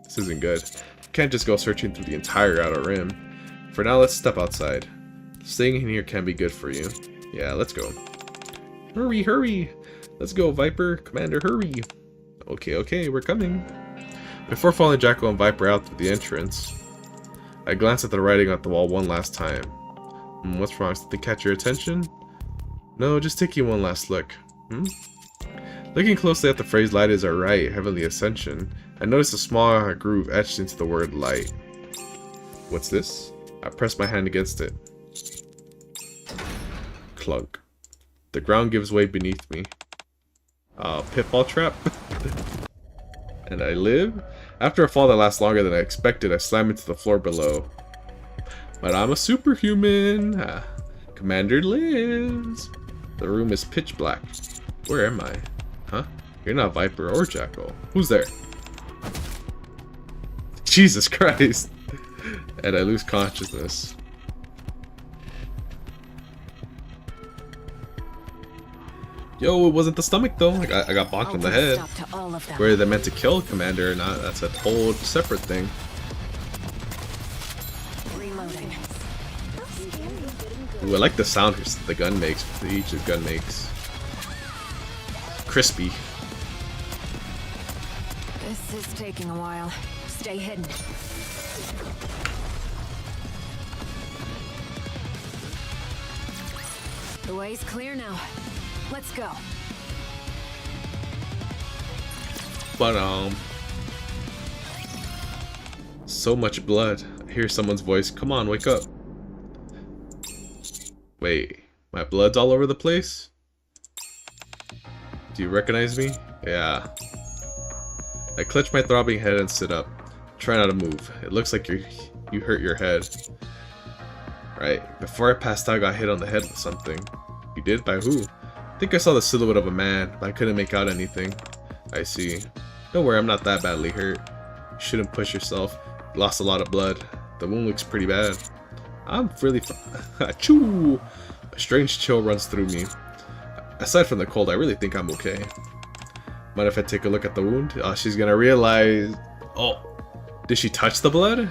This isn't good. We can't just go searching through the entire Outer Rim. For now, let's step outside. Staying in here can be good for you. Yeah, let's go. Hurry, hurry! Let's go, Viper. Commander, hurry! Okay, we're coming. Before following Jackal and Viper out through the entrance, I glanced at the writing on the wall one last time. What's wrong? Did they catch your attention? No, just taking one last look. Looking closely at the phrase light is our right, Heavenly Ascension, I noticed a small groove etched into the word light. What's this? I pressed my hand against it. Clunk. The ground gives way beneath me. Pitfall trap? And I live? After a fall that lasts longer than I expected, I slam into the floor below. But I'm a superhuman! Commander lives! The room is pitch black. Where am I? Huh? You're not Viper or Jackal. Who's there? Jesus Christ! And I lose consciousness. Yo, it wasn't the stomach though. I got bonked I'll in the put a head. stop to all of them. Whether they meant to kill Commander or not, that's a whole separate thing. Reloading. Ooh, I like the sound the gun makes. Each gun makes. Crispy. This is taking a while. Stay hidden. The way's clear now. Let's go. But so much blood. I hear someone's voice. Come on, wake up. Wait, my blood's all over the place? Do you recognize me? Yeah. I clutch my throbbing head and sit up. Try not to move. It looks like you hurt your head. Right, before I passed out, I got hit on the head with something. You did? By who? I think I saw the silhouette of a man, but I couldn't make out anything. I see. Don't worry, I'm not that badly hurt. You shouldn't push yourself. You lost a lot of blood. The wound looks pretty bad. I'm really Achoo! A strange chill runs through me. Aside from the cold, I really think I'm okay. Mind if I take a look at the wound? Oh, she's gonna realize... Oh, did she touch the blood?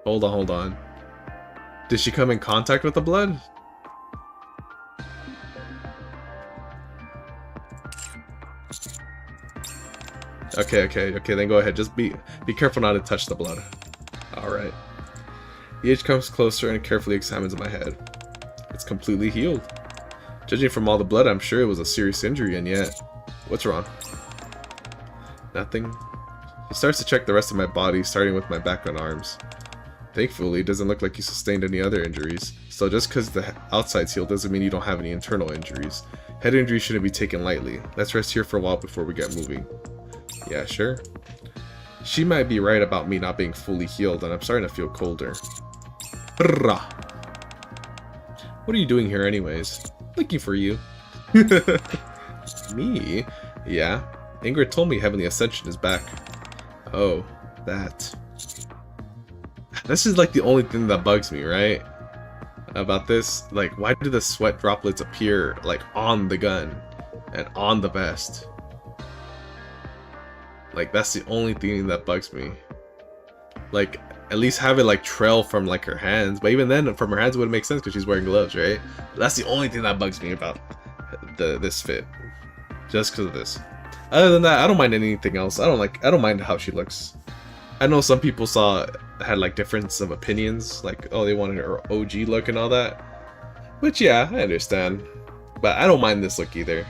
Hold on. Did she come in contact with the blood? Okay, then go ahead. Just be careful not to touch the blood. Alright. The edge comes closer and carefully examines my head. It's completely healed. Judging from all the blood, I'm sure it was a serious injury, and yet... What's wrong? Nothing. He starts to check the rest of my body, starting with my back and arms. Thankfully, it doesn't look like you sustained any other injuries. So just because the outside's healed doesn't mean you don't have any internal injuries. Head injuries shouldn't be taken lightly. Let's rest here for a while before we get moving. Yeah, sure. She might be right about me not being fully healed, and I'm starting to feel colder. Brrrah. What are you doing here anyways? Looking for you. Me? Yeah. Ingrid told me Heavenly Ascension is back. Oh, that. This is like the only thing that bugs me, right? About this. Like, why do the sweat droplets appear like on the gun and on the vest? Like, that's the only thing that bugs me. Like, at least have it like trail from like her hands. But even then, from her hands it wouldn't make sense because she's wearing gloves, right? But that's the only thing that bugs me about this fit. Just because of this. Other than that, I don't mind anything else. I don't mind how she looks. I know some people had like difference of opinions, like, oh, they wanted her OG look and all that. Which, yeah, I understand. But I don't mind this look either.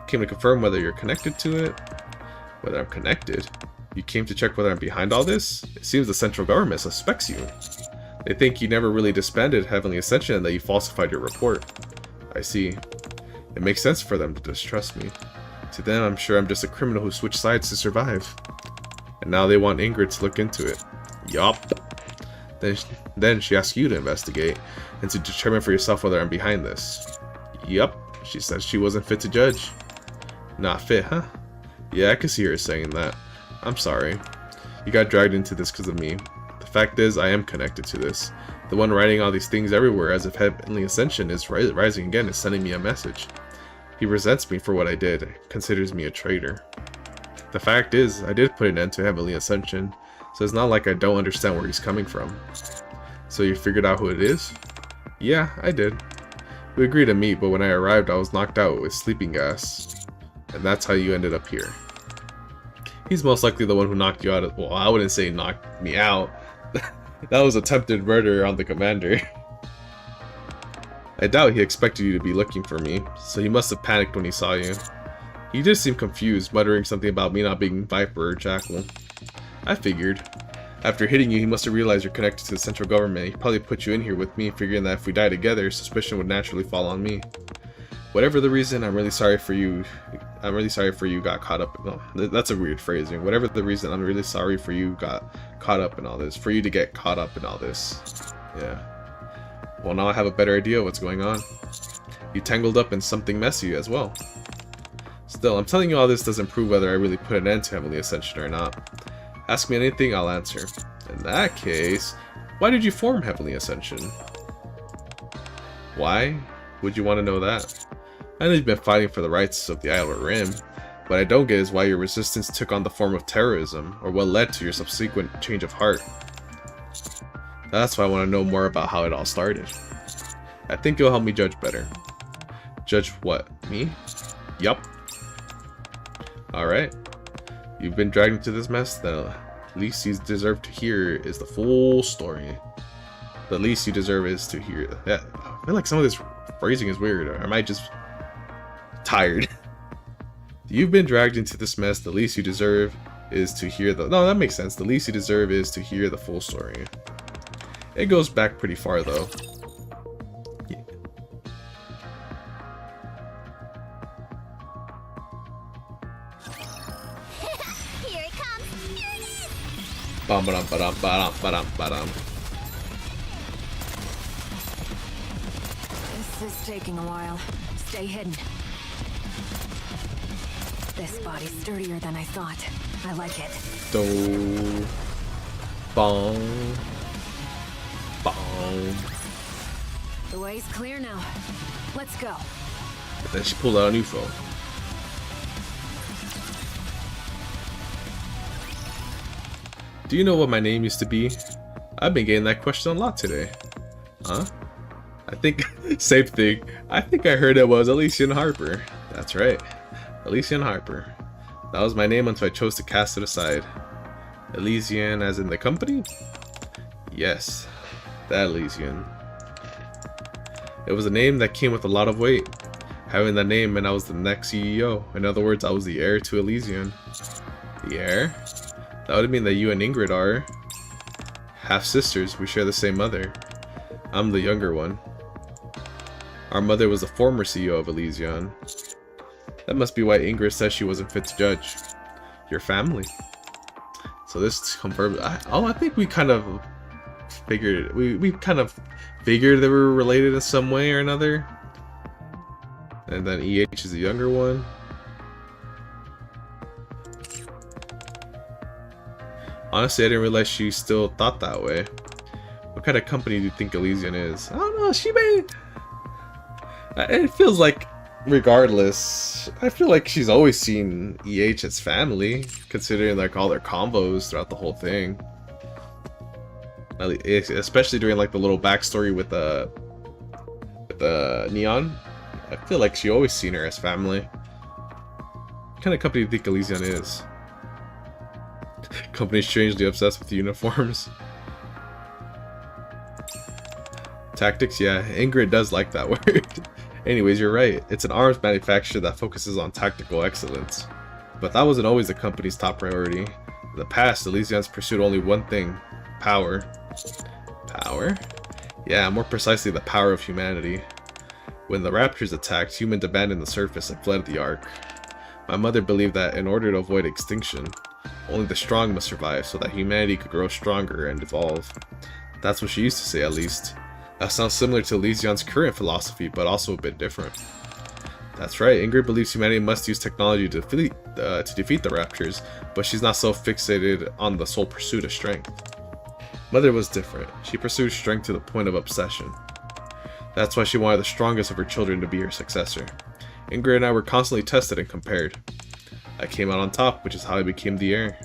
Came to confirm whether you're connected to it. Whether I'm connected. You came to check whether I'm behind all this? It seems the central government suspects you. They think you never really disbanded Heavenly Ascension and that you falsified your report. I see. It makes sense for them to distrust me. To them, I'm sure I'm just a criminal who switched sides to survive. And now they want Ingrid to look into it. Yup. Then she asks you to investigate, and to determine for yourself whether I'm behind this. Yup. She says she wasn't fit to judge. Not fit, huh? Yeah, I could see her saying that. I'm sorry. You got dragged into this because of me. The fact is, I am connected to this. The one writing all these things everywhere as if Heavenly Ascension is rising again is sending me a message. He resents me for what I did, considers me a traitor. The fact is, I did put an end to Heavenly Ascension, so it's not like I don't understand where he's coming from. So you figured out who it is? Yeah, I did. We agreed to meet, but when I arrived I was knocked out with sleeping gas. And that's how you ended up here. He's most likely the one who knocked you out. Well, I wouldn't say knocked me out. That was attempted murder on the commander. I doubt he expected you to be looking for me, so he must have panicked when he saw you. He did seem confused, muttering something about me not being Viper or Jackal. I figured. After hitting you, he must have realized you're connected to the central government. He probably put you in here with me, figuring that if we die together, suspicion would naturally fall on me. Whatever the reason, I'm really sorry for you got caught up. No, that's a weird phrasing. Whatever the reason, I'm really sorry for you got caught up in all this. For you to get caught up in all this. Yeah. Well, now I have a better idea of what's going on. You tangled up in something messy as well. Still, I'm telling you all this doesn't prove whether I really put an end to Heavenly Ascension or not. Ask me anything, I'll answer. In that case, why did you form Heavenly Ascension? Why would you want to know that? I know you've been fighting for the rights of the Outer Rim. What I don't get is why your resistance took on the form of terrorism, or what led to your subsequent change of heart. That's why I want to know more about how it all started. I think it'll help me judge better. Judge what? Me? Yup. Alright. You've been dragged into this mess, then at least you deserve to hear is the full story. The least you deserve is to hear. Yeah, I feel like some of this phrasing is weird, or am I just tired? You've been dragged into this mess, the least you deserve is to hear the... No, that makes sense. The least you deserve is to hear the full story. It goes back pretty far, though. Yeah. Here it comes! Here it is! Bum-ba-dum, ba-dum, ba-dum, ba-dum, ba-dum. This is taking a while. Stay hidden. This body's sturdier than I thought. I like it. Do. Bong. Bong. The way's clear now. Let's go. But then she pulled out a new phone. Do you know what my name used to be? I've been getting that question a lot today. Huh? I think, same thing. I think I heard it was Elysian Harper. That's right. Elysian Harper. That was my name until I chose to cast it aside. Elysian as in the company? Yes, that Elysian. It was a name that came with a lot of weight. Having that name meant I was the next CEO. In other words, I was the heir to Elysian. The heir? That would mean that you and Ingrid are half-sisters. We share the same mother. I'm the younger one. Our mother was the former CEO of Elysian. That must be why Ingrid says she wasn't fit to judge. Your family. So this confirms... I think we kind of figured... We kind of figured they were related in some way or another. And then EH is the younger one. Honestly, I didn't realize she still thought that way. What kind of company do you think Elysian is? I don't know, she may... It feels like, regardless, I feel like she's always seen EH as family, considering like all their combos throughout the whole thing. Especially during like the little backstory with the Neon. I feel like she always seen her as family. What kind of company do you think Elysian is? Company strangely obsessed with uniforms. Tactics, yeah, Ingrid does like that word. Anyways, you're right. It's an arms manufacturer that focuses on tactical excellence. But that wasn't always the company's top priority. In the past, Elysian's pursued only one thing. Power. Power? Yeah, more precisely the power of humanity. When the Raptors attacked, humans abandoned the surface and fled the Ark. My mother believed that in order to avoid extinction, only the strong must survive so that humanity could grow stronger and evolve. That's what she used to say, at least. That sounds similar to Elysian's current philosophy, but also a bit different. That's right, Ingrid believes humanity must use technology to defeat the Raptors, but she's not so fixated on the sole pursuit of strength. Mother was different. She pursued strength to the point of obsession. That's why she wanted the strongest of her children to be her successor. Ingrid and I were constantly tested and compared. I came out on top, which is how I became the heir.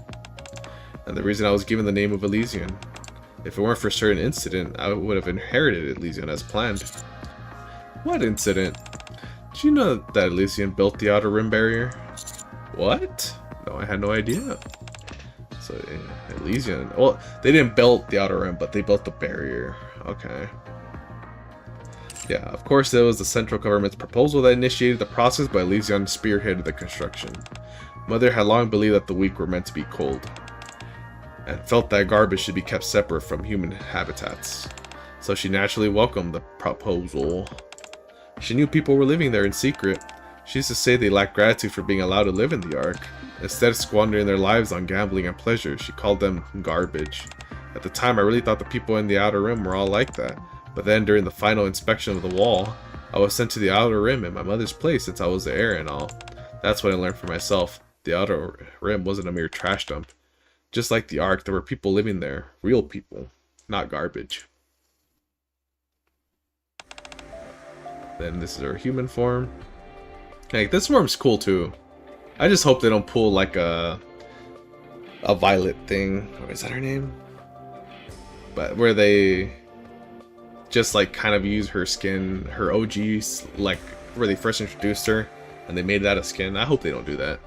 And the reason I was given the name of Elysian. If it weren't for a certain incident, I would have inherited Elysian as planned. What incident? Did you know that Elysian built the Outer Rim barrier? What? No, I had no idea. So, Elysian... Well, they didn't build the Outer Rim, but they built the barrier. Okay. Yeah, of course it was the central government's proposal that initiated the process, but Elysian spearheaded the construction. Mother had long believed that the weak were meant to be cold, and felt that garbage should be kept separate from human habitats. So she naturally welcomed the proposal. She knew people were living there in secret. She used to say they lacked gratitude for being allowed to live in the Ark. Instead of squandering their lives on gambling and pleasure, she called them garbage. At the time, I really thought the people in the Outer Rim were all like that. But then, during the final inspection of the wall, I was sent to the Outer Rim in my mother's place since I was the heir and all. That's when I learned for myself. The Outer Rim wasn't a mere trash dump. Just like the Ark, there were people living there. Real people. Not garbage. Then this is her human form. Like, this form's cool too. I just hope they don't pull like a Violet thing. Or is that her name? But where they just like kind of use her skin, her OGs, like where they first introduced her, and they made it out of skin. I hope they don't do that.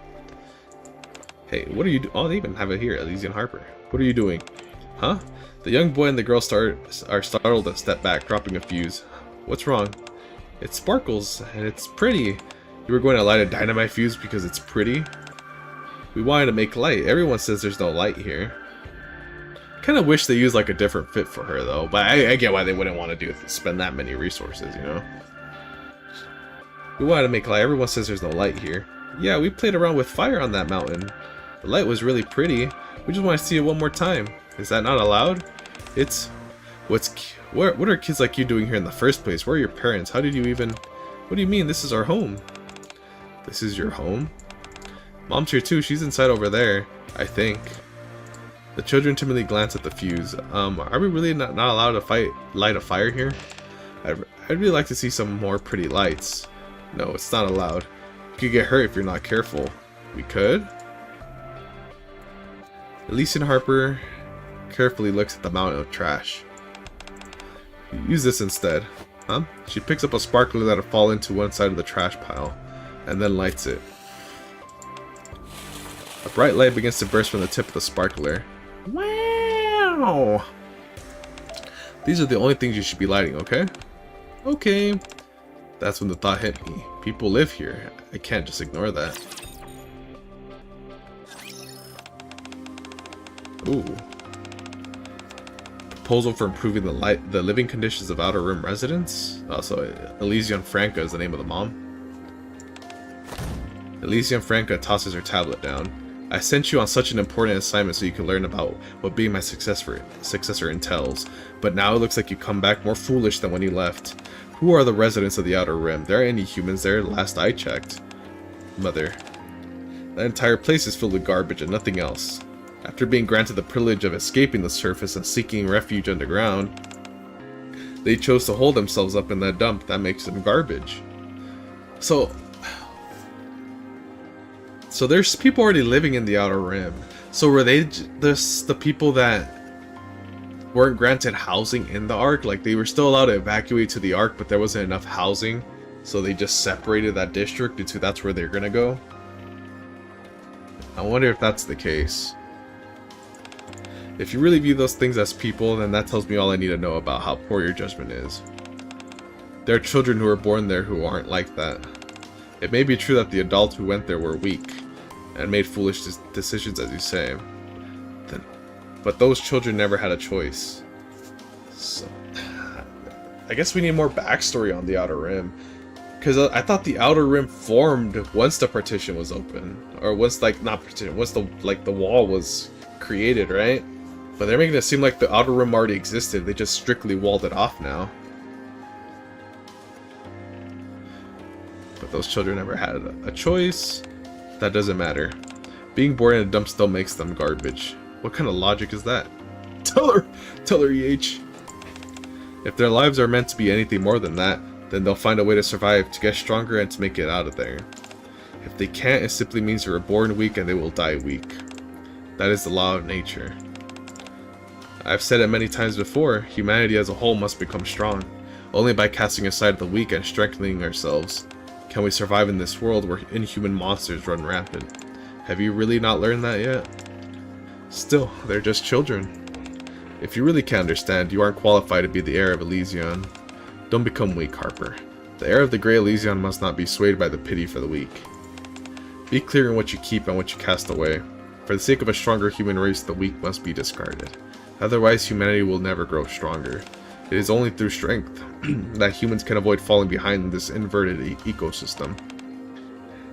Hey, what are you doing? Oh, they even have it here, Elysian Harper. What are you doing? Huh? The young boy and the girl are startled and step back, dropping a fuse. What's wrong? It sparkles, and it's pretty. You were going to light a dynamite fuse because it's pretty? We wanted to make light. Everyone says there's no light here. Kind of wish they used like a different fit for her though, but I get why they wouldn't want to spend that many resources, you know? We wanted to make light. Everyone says there's no light here. Yeah, we played around with fire on that mountain. The light was really pretty. We just want to see it one more time. Is that not allowed? What are kids like you doing here in the first place? Where are your parents? How did you even... What do you mean? This is our home. This is your home? Mom's here too. She's inside over there, I think. The children timidly glance at the fuse. Are we really not allowed to light a fire here? I'd really like to see some more pretty lights. No, it's not allowed. You could get hurt if you're not careful. We could? Elysian Harper carefully looks at the mountain of trash. Use this instead. Huh? She picks up a sparkler that'll fall into one side of the trash pile, and then lights it. A bright light begins to burst from the tip of the sparkler. Wow! These are the only things you should be lighting, okay? Okay. That's when the thought hit me. People live here. I can't just ignore that. Ooh. Proposal for improving the living conditions of Outer Rim residents? Oh, so Elysian Franca is the name of the mom. Elysian Franca tosses her tablet down. I sent you on such an important assignment so you can learn about what being my successor entails, but now it looks like you come back more foolish than when you left. Who are the residents of the Outer Rim? There aren't any humans there, last I checked. Mother. That entire place is filled with garbage and nothing else. After being granted the privilege of escaping the surface and seeking refuge underground, they chose to hold themselves up in that dump that makes them garbage. So there's people already living in the Outer Rim. So were they the people that weren't granted housing in the Ark? Like, they were still allowed to evacuate to the Ark, but there wasn't enough housing, so they just separated that district into that's where they're gonna go? I wonder if that's the case. If you really view those things as people, then that tells me all I need to know about how poor your judgment is. There are children who are born there who aren't like that. It may be true that the adults who went there were weak and made foolish decisions, as you say. But those children never had a choice. So, I guess we need more backstory on the Outer Rim. Because I thought the Outer Rim formed once the partition was open. Or once, like, not partition, once the wall was created, right? But they're making it seem like the Outer Rim already existed. They just strictly walled it off now. But those children never had a choice. That doesn't matter. Being born in a dump still makes them garbage. What kind of logic is that? Tell her, EH. If their lives are meant to be anything more than that, then they'll find a way to survive, to get stronger, and to make it out of there. If they can't, it simply means they were born weak and they will die weak. That is the law of nature. I've said it many times before, humanity as a whole must become strong. Only by casting aside the weak and strengthening ourselves can we survive in this world where inhuman monsters run rampant. Have you really not learned that yet? Still, they're just children. If you really can't understand, you aren't qualified to be the heir of Elysian. Don't become weak, Harper. The heir of the Grey Elysian must not be swayed by the pity for the weak. Be clear in what you keep and what you cast away. For the sake of a stronger human race, the weak must be discarded. Otherwise, humanity will never grow stronger. It is only through strength that humans can avoid falling behind this inverted ecosystem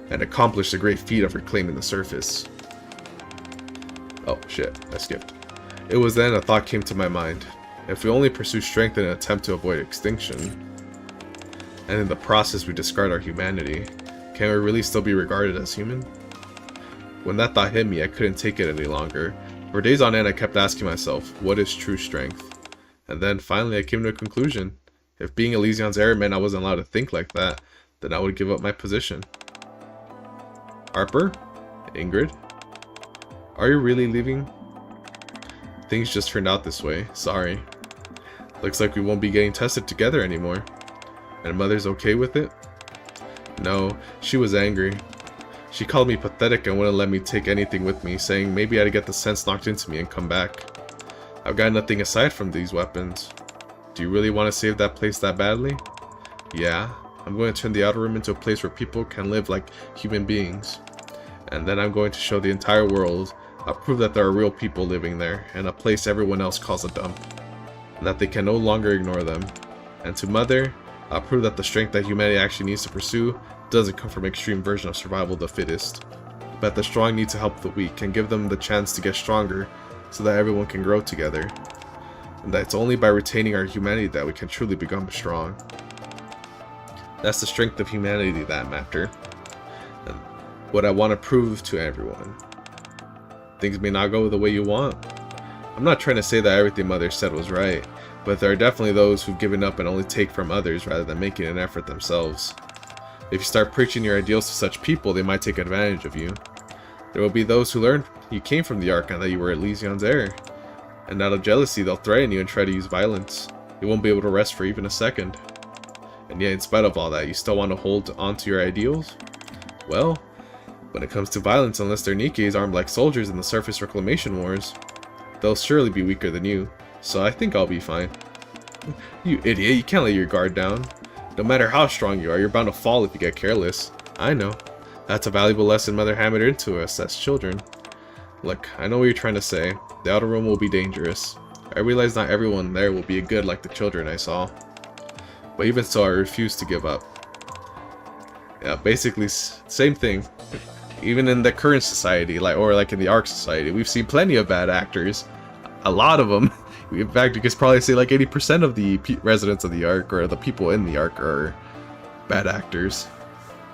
and accomplish the great feat of reclaiming the surface. Oh shit, I skipped. It was then a thought came to my mind. If we only pursue strength in an attempt to avoid extinction, and in the process we discard our humanity, can we really still be regarded as human? When that thought hit me, I couldn't take it any longer. For days on end I kept asking myself, what is true strength? And then finally I came to a conclusion. If being Elysion's heir meant I wasn't allowed to think like that, then I would give up my position. Harper? Ingrid? Are you really leaving? Things just turned out this way. Sorry. Looks like we won't be getting tested together anymore. And Mother's okay with it? No, she was angry. She called me pathetic and wouldn't let me take anything with me, saying maybe I'd get the sense knocked into me and come back. I've got nothing aside from these weapons. Do you really want to save that place that badly? Yeah, I'm going to turn the outer rim into a place where people can live like human beings. And then I'm going to show the entire world, I'll prove that there are real people living there, and a place everyone else calls a dump. And that they can no longer ignore them. And to Mother, I'll prove that the strength that humanity actually needs to pursue doesn't come from extreme version of survival of the fittest, but the strong need to help the weak and give them the chance to get stronger so that everyone can grow together. And that it's only by retaining our humanity that we can truly become strong. That's the strength of humanity that matter. And what I want to prove to everyone. Things may not go the way you want. I'm not trying to say that everything Mother said was right, but there are definitely those who've given up and only take from others rather than making an effort themselves. If you start preaching your ideals to such people, they might take advantage of you. There will be those who learn you came from the Ark and that you were Elysion's heir. And out of jealousy, they'll threaten you and try to use violence. You won't be able to rest for even a second. And yet, in spite of all that, you still want to hold on to your ideals? Well, when it comes to violence, unless they're NIKKEs armed like soldiers in the surface reclamation wars, they'll surely be weaker than you. So I think I'll be fine. You idiot, you can't let your guard down. No matter how strong you are, you're bound to fall if you get careless. I know. That's a valuable lesson Mother hammered into us as children. Look, I know what you're trying to say. The outer room will be dangerous. I realize not everyone there will be good like the children I saw. But even so, I refuse to give up. Yeah, basically, same thing. Even in the current society, like in the Ark Society, we've seen plenty of bad actors. A lot of them. In fact, you could probably say like 80% of the residents of the Ark, or the people in the Ark, are bad actors.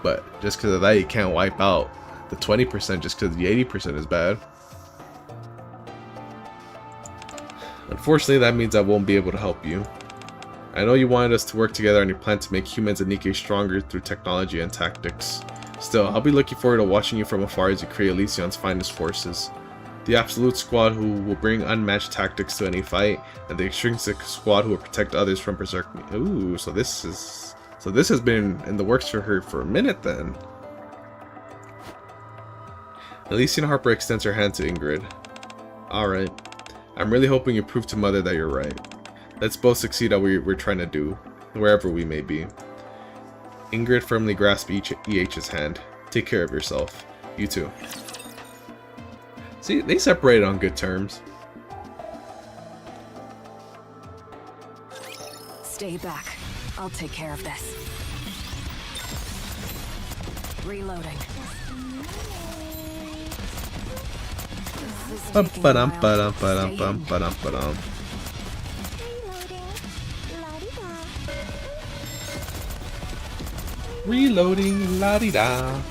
But just because of that, you can't wipe out the 20% just because the 80% is bad. Unfortunately, that means I won't be able to help you. I know you wanted us to work together on your plan to make humans and NIKKE stronger through technology and tactics. Still, I'll be looking forward to watching you from afar as you create Elysion's finest forces. The Absolute Squad who will bring unmatched tactics to any fight, and the Extrinsic Squad who will protect others from Berserk. Ooh, so this has been in the works for her for a minute then. Elysion Harper extends her hand to Ingrid. Alright. I'm really hoping you prove to Mother that you're right. Let's both succeed at what we're trying to do, wherever we may be. Ingrid firmly grasps EH's hand. Take care of yourself. You too. See, they separated on good terms. Stay back. I'll take care of this. Reloading. This is taking a while. Stay in. Reloading, la-di-da.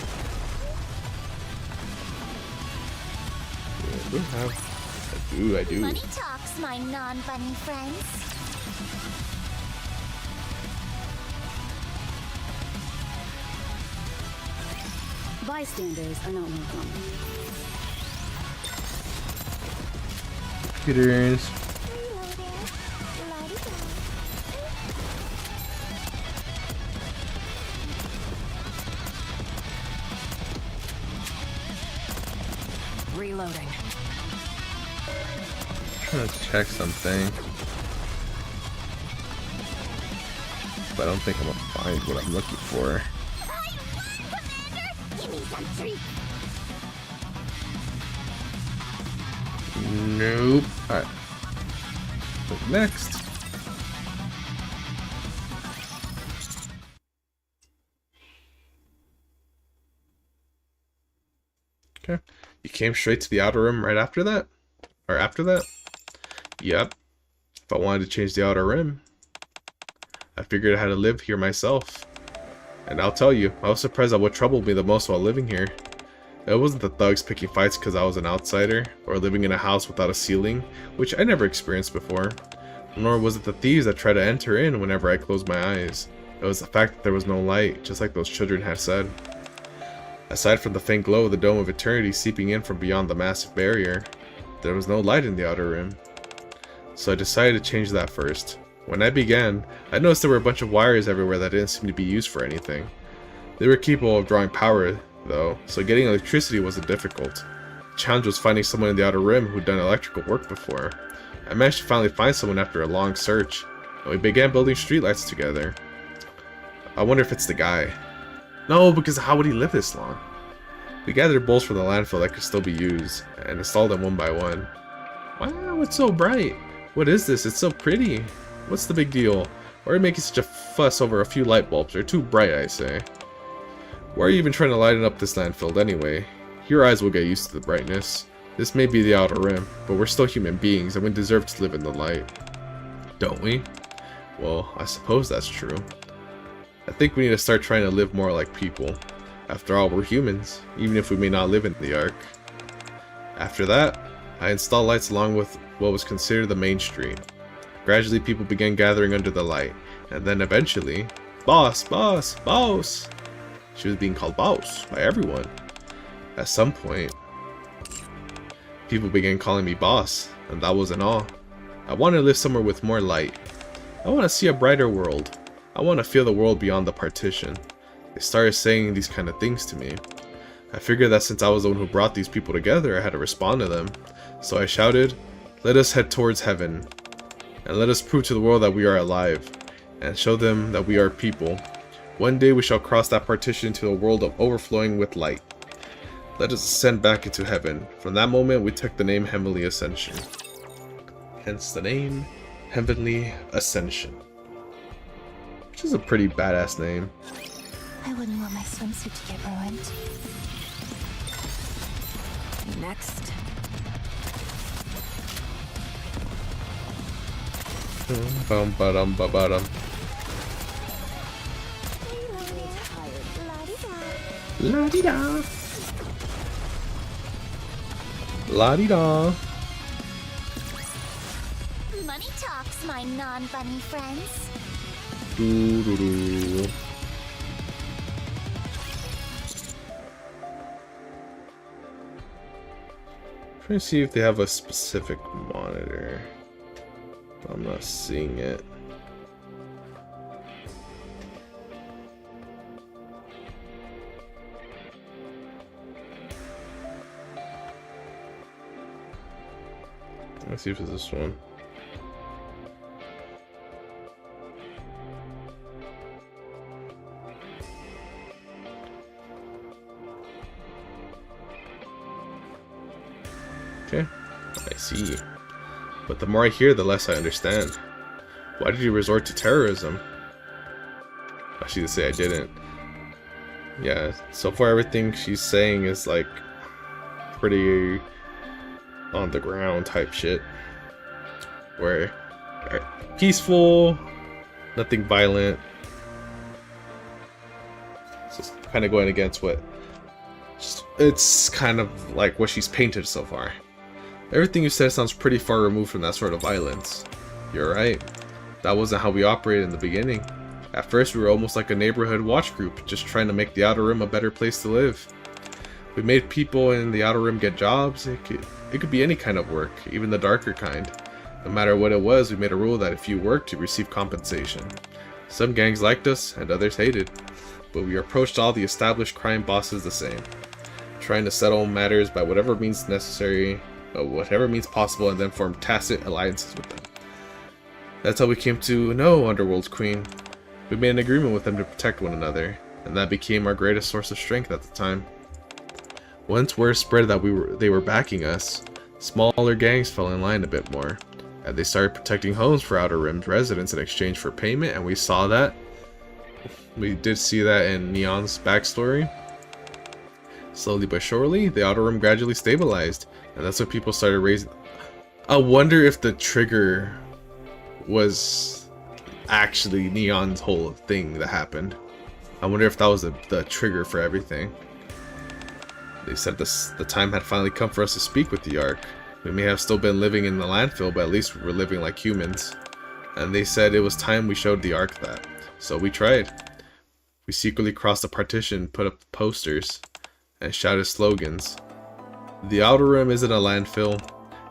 I do. Money talks, my non-bunny friends. Bystanders are not welcome. Computers. Reloading. Trying to check something, but I don't think I'm gonna find what I'm looking for. Give me some treats. Nope. Alright. Click next. Okay. You came straight to the outer rim right after that? Or after that? Yep. If I wanted to change the outer rim, I figured I had to live here myself. And I'll tell you, I was surprised at what troubled me the most while living here. It wasn't the thugs picking fights because I was an outsider, or living in a house without a ceiling, which I never experienced before. Nor was it the thieves that tried to enter in whenever I closed my eyes. It was the fact that there was no light, just like those children had said. Aside from the faint glow of the Dome of Eternity seeping in from beyond the massive barrier, there was no light in the outer rim. So I decided to change that first. When I began, I noticed there were a bunch of wires everywhere that didn't seem to be used for anything. They were capable of drawing power, though, so getting electricity wasn't difficult. The challenge was finding someone in the outer rim who'd done electrical work before. I managed to finally find someone after a long search, and we began building streetlights together. I wonder if it's the guy. No, because how would he live this long? We gathered bolts from the landfill that could still be used, and installed them one by one. Wow, it's so bright! What is this? It's so pretty! What's the big deal? Why are you making such a fuss over a few light bulbs? They're too bright, I say. Why are you even trying to lighten up this landfill anyway? Your eyes will get used to the brightness. This may be the outer rim, but we're still human beings and we deserve to live in the light. Don't we? Well, I suppose that's true. I think we need to start trying to live more like people. After all, we're humans, even if we may not live in the Ark. After that, I installed lights along with what was considered the main street. Gradually, people began gathering under the light, and then eventually, Boss, Boss, Boss! She was being called Boss by everyone. At some point, people began calling me Boss, and that wasn't all. I want to live somewhere with more light. I want to see a brighter world. I want to feel the world beyond the partition. They started saying these kind of things to me. I figured that since I was the one who brought these people together, I had to respond to them. So I shouted, "Let us head towards heaven, and let us prove to the world that we are alive, and show them that we are people. One day we shall cross that partition to a world of overflowing with light. Let us ascend back into heaven." From that moment, we took the name Heavenly Ascension. Hence the name Heavenly Ascension. Which is a pretty badass name. I wouldn't want my swimsuit to get ruined. Next. Bum ba dum ba ba dum. La di da. La di da. Money talks, my non-bunny friends. Doo doo doo. Trying to see if they have a specific monitor. I'm not seeing it. Let's see if it's this one. Okay, I see. But the more I hear, the less I understand. Why did you resort to terrorism? I should say I didn't. Yeah, so far everything she's saying is like pretty on the ground type shit. Where peaceful, nothing violent. It's just kind of going against what it's kind of like what she's painted so far. Everything you said sounds pretty far removed from that sort of violence. You're right. That wasn't how we operated in the beginning. At first we were almost like a neighborhood watch group, just trying to make the Outer Rim a better place to live. We made people in the Outer Rim get jobs. It could be any kind of work, even the darker kind. No matter what it was, we made a rule that if you worked, you received compensation. Some gangs liked us, and others hated. But we approached all the established crime bosses the same. Trying to settle matters by whatever means necessary, whatever means possible, and then form tacit alliances with them. That's how we came to know Underworld's Queen. We made an agreement with them to protect one another, and that became our greatest source of strength at the time. Once word spread that they were backing us, smaller gangs fell in line a bit more, and they started protecting homes for Outer Rim residents in exchange for payment, and we saw that. We did see that in Neon's backstory. Slowly but surely, the Outer Rim gradually stabilized, and that's when people started raising. I wonder if the trigger was actually Neon's whole thing that happened. I wonder if that was the trigger for everything. They said the time had finally come for us to speak with the Ark. We may have still been living in the landfill, but at least we were living like humans. and they said it was time we showed the Ark that. So we tried. We secretly crossed the partition, put up posters, and shouted slogans. The Outer Rim isn't a landfill.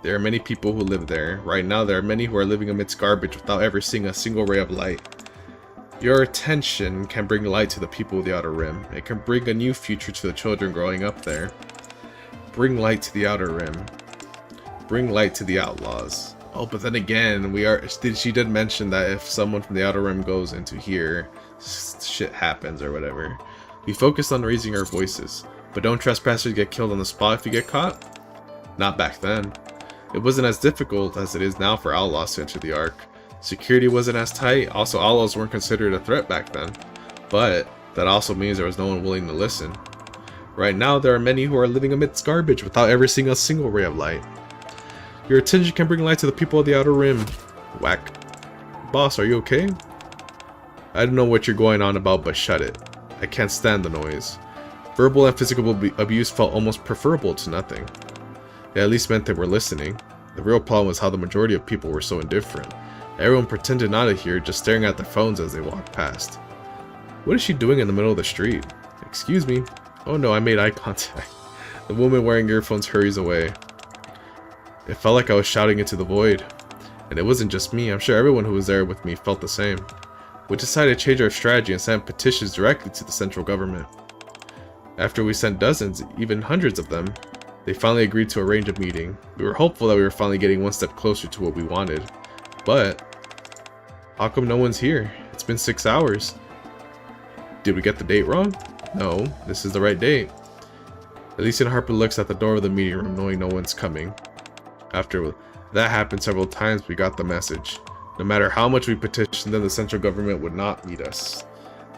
There are many people who live there. Right now, there are many who are living amidst garbage without ever seeing a single ray of light. Your attention can bring light to the people of the Outer Rim. It can bring a new future to the children growing up there. Bring light to the Outer Rim. Bring light to the outlaws. Oh, but then again, she did mention that if someone from the Outer Rim goes into here, shit happens or whatever. We focused on raising our voices, but don't trespassers get killed on the spot if you get caught? Not back then. It wasn't as difficult as it is now for outlaws to enter the Ark. Security wasn't as tight, also outlaws weren't considered a threat back then. But that also means there was no one willing to listen. Right now, there are many who are living amidst garbage without ever seeing a single ray of light. Your attention can bring light to the people of the Outer Rim. Whack. Boss, are you okay? I don't know what you're going on about, but shut it. I can't stand the noise. Verbal and physical abuse felt almost preferable to nothing. It at least meant they were listening. The real problem was how the majority of people were so indifferent. Everyone pretended not to hear, just staring at their phones as they walked past. What is she doing in the middle of the street? Excuse me. Oh no, I made eye contact. The woman wearing earphones hurries away. It felt like I was shouting into the void. And it wasn't just me, I'm sure everyone who was there with me felt the same. We decided to change our strategy and send petitions directly to the central government. After we sent dozens, even hundreds of them, they finally agreed to arrange a meeting. We were hopeful that we were finally getting one step closer to what we wanted. But how come no one's here? It's been 6 hours. Did we get the date wrong? No, this is the right date. Alicia and Harper looks at the door of the meeting room knowing no one's coming. After that happened several times, we got the message. No matter how much we petitioned them, the central government would not meet us.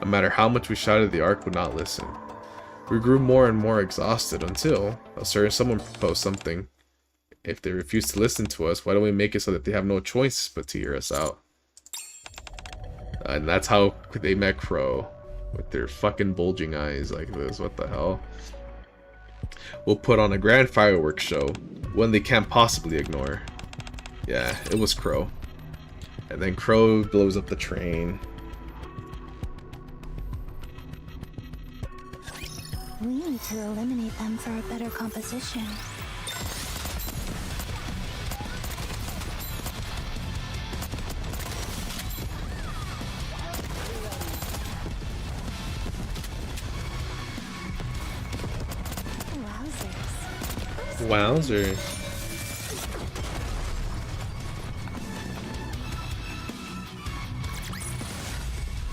No matter how much we shouted, the Ark would not listen. We grew more and more exhausted until a certain someone proposed something. If they refuse to listen to us, why don't we make it so that they have no choice but to hear us out? And that's how they met Crow. With their fucking bulging eyes like this. What the hell? We'll put on a grand fireworks show. One they can't possibly ignore. Yeah, it was Crow. And then Crow blows up the train. We need to eliminate them for a better composition. Wowzers.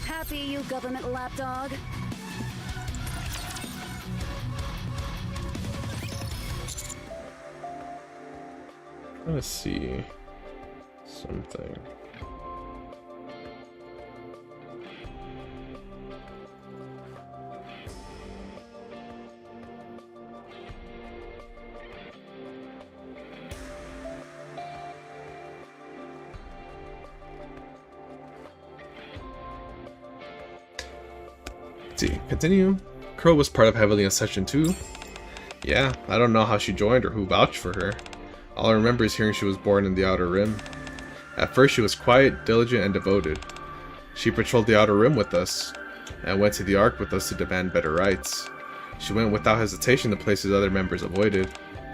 Happy, you government lapdog? Let's see something. See, continue. Crow was part of Heavily in Session 2. Yeah, I don't know how she joined or who vouched for her. All I remember is hearing she was born in the Outer Rim. At first she was quiet, diligent, and devoted. She patrolled the Outer Rim with us, and went to the Ark with us to demand better rights. She went without hesitation to places other members avoided,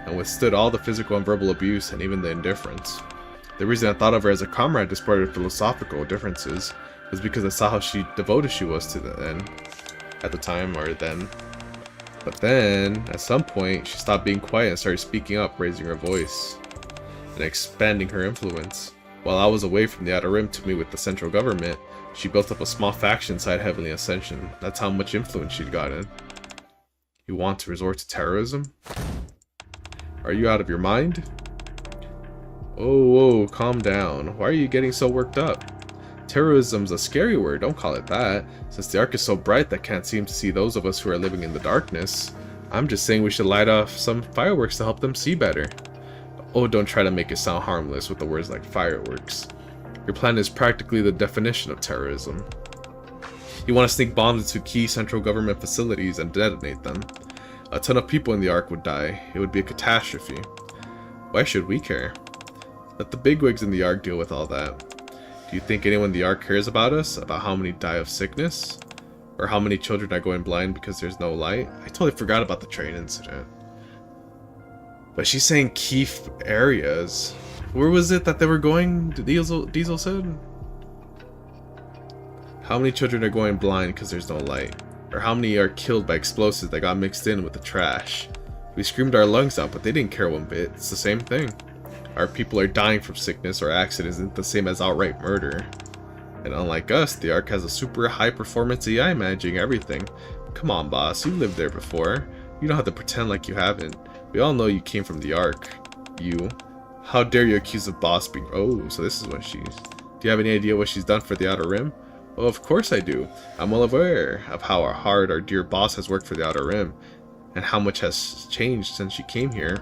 and withstood all the physical and verbal abuse and even the indifference. The reason I thought of her as a comrade despite her philosophical differences was because I saw how devoted she was to the end. At the time, or then. But then, at some point, she stopped being quiet and started speaking up, raising her voice, and expanding her influence. While I was away from the Outer Rim to meet with the central government, she built up a small faction inside Heavenly Ascension. That's how much influence she'd gotten. You want to resort to terrorism? Are you out of your mind? Oh, whoa, calm down. Why are you getting so worked up? Terrorism's a scary word, don't call it that. Since the Ark is so bright that can't seem to see those of us who are living in the darkness. I'm just saying we should light off some fireworks to help them see better. Oh, don't try to make it sound harmless with the words like fireworks. Your plan is practically the definition of terrorism. You want to sneak bombs into key central government facilities and detonate them. A ton of people in the Ark would die. It would be a catastrophe. Why should we care? Let the bigwigs in the Ark deal with all that. Do you think anyone in the Ark cares about us? About how many die of sickness? Or how many children are going blind because there's no light? I totally forgot about the train incident. But she's saying key areas. Where was it that they were going? Diesel said? How many children are going blind because there's no light? Or how many are killed by explosives that got mixed in with the trash? We screamed our lungs out, but they didn't care one bit. It's the same thing. Our people are dying from sickness or accidents isn't the same as outright murder. And unlike us, the Ark has a super high performance AI managing everything. Come on, boss, you lived there before. You don't have to pretend like you haven't. We all know you came from the Ark. You. How dare you accuse the boss being— oh, so this is what she's— do you have any idea what she's done for the Outer Rim? Well, of course I do. I'm well aware of how hard our dear boss has worked for the Outer Rim, and how much has changed since she came here.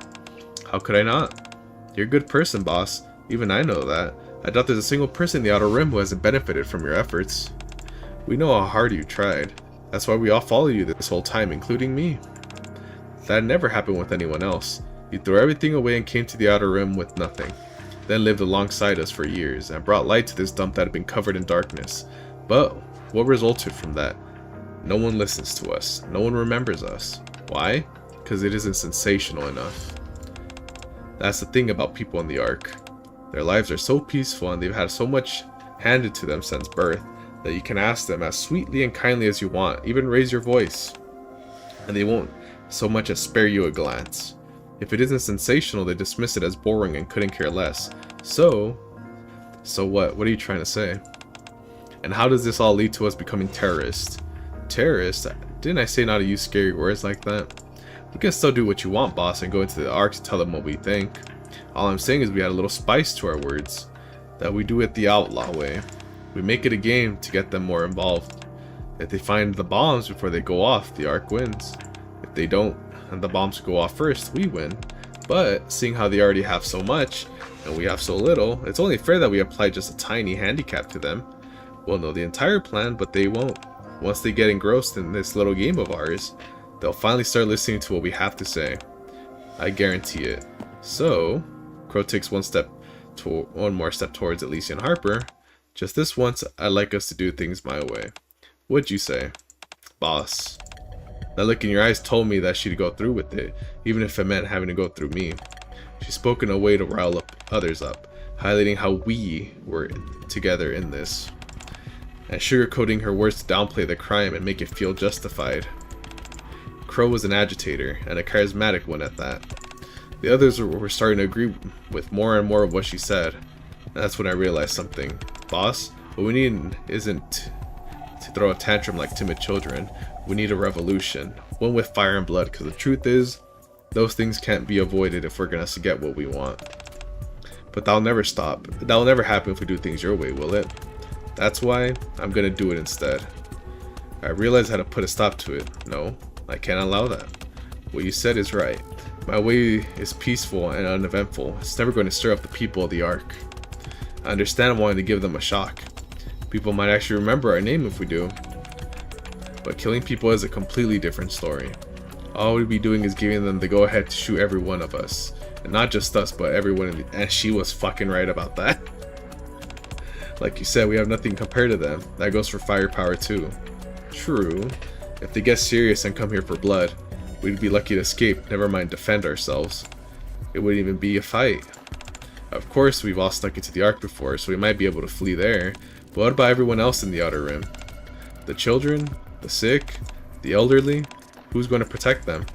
How could I not? You're a good person, boss. Even I know that. I doubt there's a single person in the Outer Rim who hasn't benefited from your efforts. We know how hard you tried. That's why we all followed you this whole time, including me. That never happened with anyone else. You threw everything away and came to the Outer Rim with nothing. Then lived alongside us for years, and brought light to this dump that had been covered in darkness. But what resulted from that? No one listens to us. No one remembers us. Why? Because it isn't sensational enough. That's the thing about people in the Ark. Their lives are so peaceful and they've had so much handed to them since birth that you can ask them as sweetly and kindly as you want, even raise your voice, and they won't so much as spare you a glance. If it isn't sensational, they dismiss it as boring and couldn't care less. So what? What are you trying to say? And how does this all lead to us becoming terrorists? Terrorists? Didn't I say not to use scary words like that? We can still do what you want, boss, and go into the Ark to tell them what we think. All I'm saying is we add a little spice to our words. That we do it the outlaw way. We make it a game to get them more involved. If they find the bombs before they go off, the Ark wins. If they don't, and the bombs go off first, we win. But, seeing how they already have so much, and we have so little, it's only fair that we apply just a tiny handicap to them. We'll know the entire plan, but they won't. Once they get engrossed in this little game of ours, they'll finally start listening to what we have to say. I guarantee it. So, Crow takes one more step towards Elysia and Harper. Just this once, I'd like us to do things my way. What'd you say? Boss. That look in your eyes told me that she'd go through with it, even if it meant having to go through me. She spoke in a way to rile others up, highlighting how we were together in this, and sugarcoating her words to downplay the crime and make it feel justified. Crow was an agitator, and a charismatic one at that. The others were starting to agree with more and more of what she said. And that's when I realized something. Boss, what we need isn't to throw a tantrum like timid children. We need a revolution. One with fire and blood, because the truth is, those things can't be avoided if we're going to get what we want. But that'll never stop. That'll never happen if we do things your way, will it? That's why I'm going to do it instead. I realized how to put a stop to it. No, I can't allow that. What you said is right. My way is peaceful and uneventful. It's never going to stir up the people of the Ark. I understand wanting to give them a shock. People might actually remember our name if we do. But killing people is a completely different story. All we'd be doing is giving them the go-ahead to shoot every one of us. And not just us, but everyone in the— and she was fucking right about that. Like you said, we have nothing compared to them. That goes for firepower too. True. If they get serious and come here for blood, we'd be lucky to escape, never mind defend ourselves. It wouldn't even be a fight. Of course, we've all snuck into the Ark before, so we might be able to flee there. But what about everyone else in the Outer Rim? The children? The sick? The elderly? Who's going to protect them?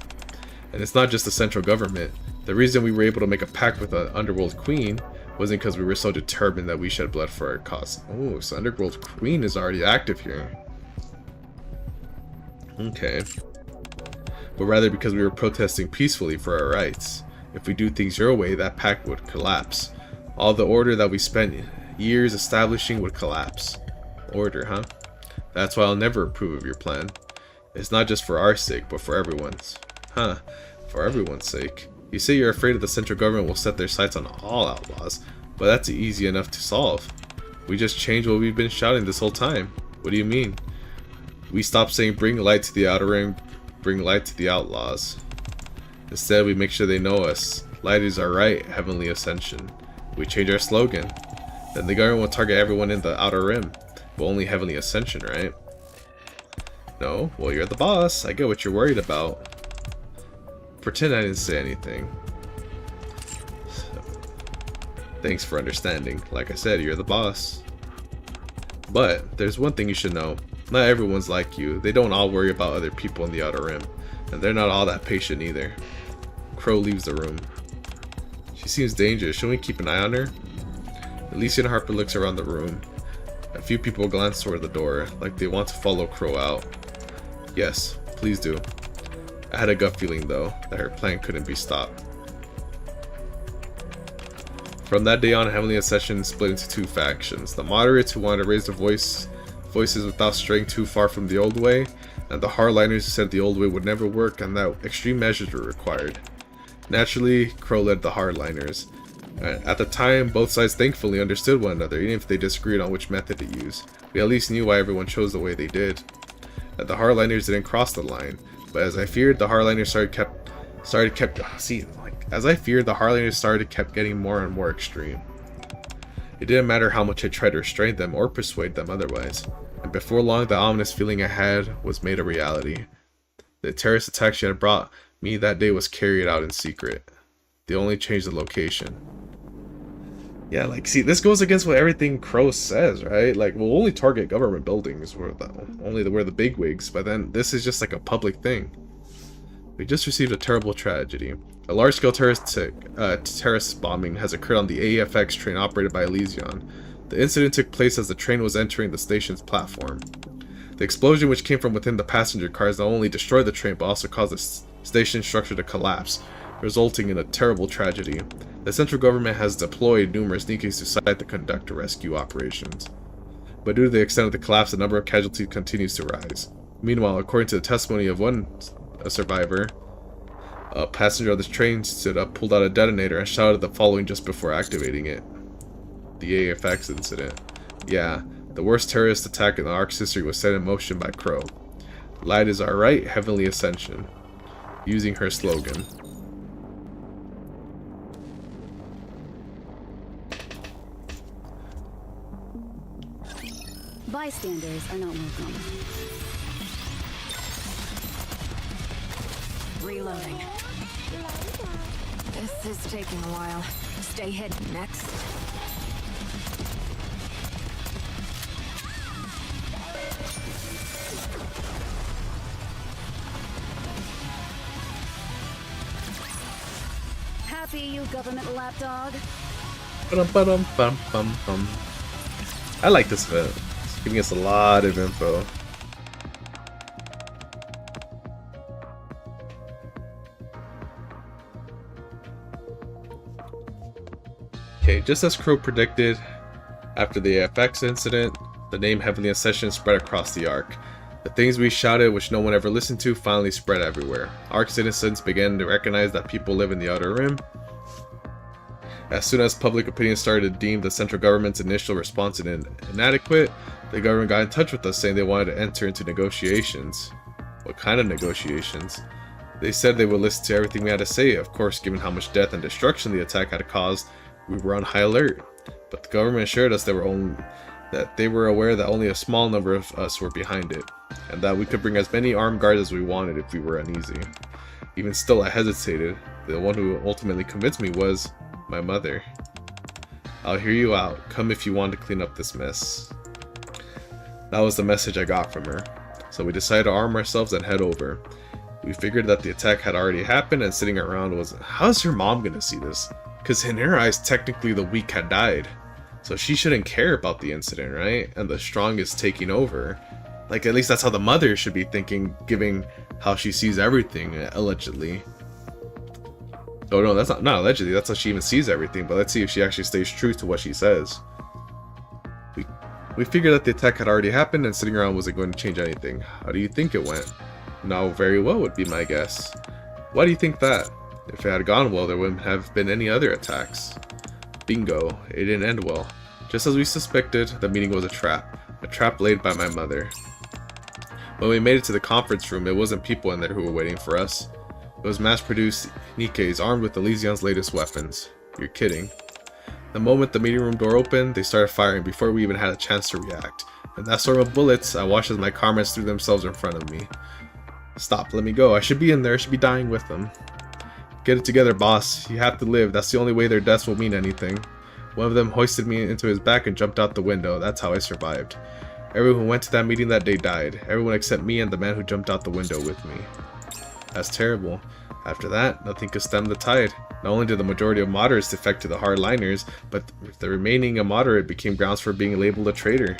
And it's not just the central government. The reason we were able to make a pact with the Underworld Queen wasn't because we were so determined that we shed blood for our cause. Oh, so Underworld Queen is already active here. Okay. But rather because we were protesting peacefully for our rights. If we do things your way, that pact would collapse. All the order that we spent years establishing would collapse. Order, huh? That's why I'll never approve of your plan. It's not just for our sake, but for everyone's. Huh, for everyone's sake. You say you're afraid of the central government will set their sights on all outlaws, but that's easy enough to solve. We just changed what we've been shouting this whole time. What do you mean? We stopped saying bring light to the Outer Rim, bring light to the outlaws. Instead, we make sure they know us. Light is our right, heavenly ascension. We change our slogan. Then the government will target everyone in the Outer Rim, but only Heavenly Ascension, right? No? Well, you're the boss. I get what you're worried about. Pretend I didn't say anything. Thanks for understanding. Like I said, you're the boss. But there's one thing you should know. Not everyone's like you. They don't all worry about other people in the Outer Rim. And they're not all that patient either. Crow leaves the room. She seems dangerous. Should we keep an eye on her? Alicia and Harper looks around the room. A few people glance toward the door, like they want to follow Crow out. Yes, please do. I had a gut feeling though, that her plan couldn't be stopped. From that day on, Heavenly Ascension split into two factions. The moderates who wanted to raise their voices without straying too far from the old way, and the hardliners who said the old way would never work and that extreme measures were required. Naturally, Crow led the hardliners. At the time, both sides thankfully understood one another, even if they disagreed on which method to use. We at least knew why everyone chose the way they did. And the hardliners didn't cross the line, but as I feared, the hardliners kept getting more and more extreme. It didn't matter how much I tried to restrain them or persuade them otherwise, and before long the ominous feeling I had was made a reality. The terrorist attack she had brought me that day was carried out in secret. They only changed the location. Yeah, like, see, this goes against what everything Crow says, right? Like, we'll only target government buildings, we're the bigwigs, but then this is just like a public thing. We just received a terrible tragedy. A large-scale terrorist bombing has occurred on the AFX train operated by Elysion. The incident took place as the train was entering the station's platform. The explosion, which came from within the passenger cars, not only destroyed the train but also caused the station structure to collapse, resulting in a terrible tragedy. The central government has deployed numerous NIKKEs to site to conduct rescue operations. But due to the extent of the collapse, the number of casualties continues to rise. Meanwhile, according to the testimony of one survivor, a passenger on this train stood up, pulled out a detonator, and shouted the following just before activating it. The AFX incident. Yeah, the worst terrorist attack in the Ark's history was set in motion by Crow. Light is our right, Heavenly Ascension. Using her slogan. Bystanders are not welcome. Reloading. This is taking a while. Stay hidden. Next. Happy, you government lapdog. I like this event. It's giving us a lot of info. Okay, just as Crow predicted, after the AFX incident, the name Heavenly Ascension spread across the Ark. The things we shouted, which no one ever listened to, finally spread everywhere. Ark citizens began to recognize that people live in the Outer Rim. As soon as public opinion started to deem the central government's initial response inadequate, the government got in touch with us saying they wanted to enter into negotiations. What kind of negotiations? They said they would listen to everything we had to say. Of course, given how much death and destruction the attack had caused, we were on high alert. But the government assured us that they were aware that only a small number of us were behind it, and that we could bring as many armed guards as we wanted if we were uneasy. Even still, I hesitated. The one who ultimately convinced me was my mother. I'll hear you out. Come if you want to clean up this mess. That was the message I got from her. So we decided to arm ourselves and head over. We figured that the attack had already happened and sitting around was, how's your mom gonna see this? Because in her eyes, technically the weak had died. So she shouldn't care about the incident, right? And the strong is taking over. Like, at least that's how the mother should be thinking, given how she sees everything, allegedly. Oh no, that's not allegedly, that's how she even sees everything, but let's see if she actually stays true to what she says. We figured that the attack had already happened and sitting around wasn't going to change anything. How do you think it went? Not very well would be my guess. Why do you think that? If it had gone well, there wouldn't have been any other attacks. Bingo, it didn't end well. Just as we suspected, the meeting was a trap laid by my mother. When we made it to the conference room, it wasn't people in there who were waiting for us. It was mass-produced NIKKEs armed with Elysion's latest weapons. You're kidding. The moment the meeting room door opened, they started firing before we even had a chance to react. In that storm of bullets, I watched as my comrades threw themselves in front of me. Stop, let me go. I should be in there, I should be dying with them. Get it together, boss. You have to live. That's the only way their deaths will mean anything. One of them hoisted me into his back and jumped out the window. That's how I survived. Everyone who went to that meeting that day died. Everyone except me and the man who jumped out the window with me. That's terrible. After that, nothing could stem the tide. Not only did the majority of moderates defect to the hardliners, but the remaining immoderate became grounds for being labeled a traitor.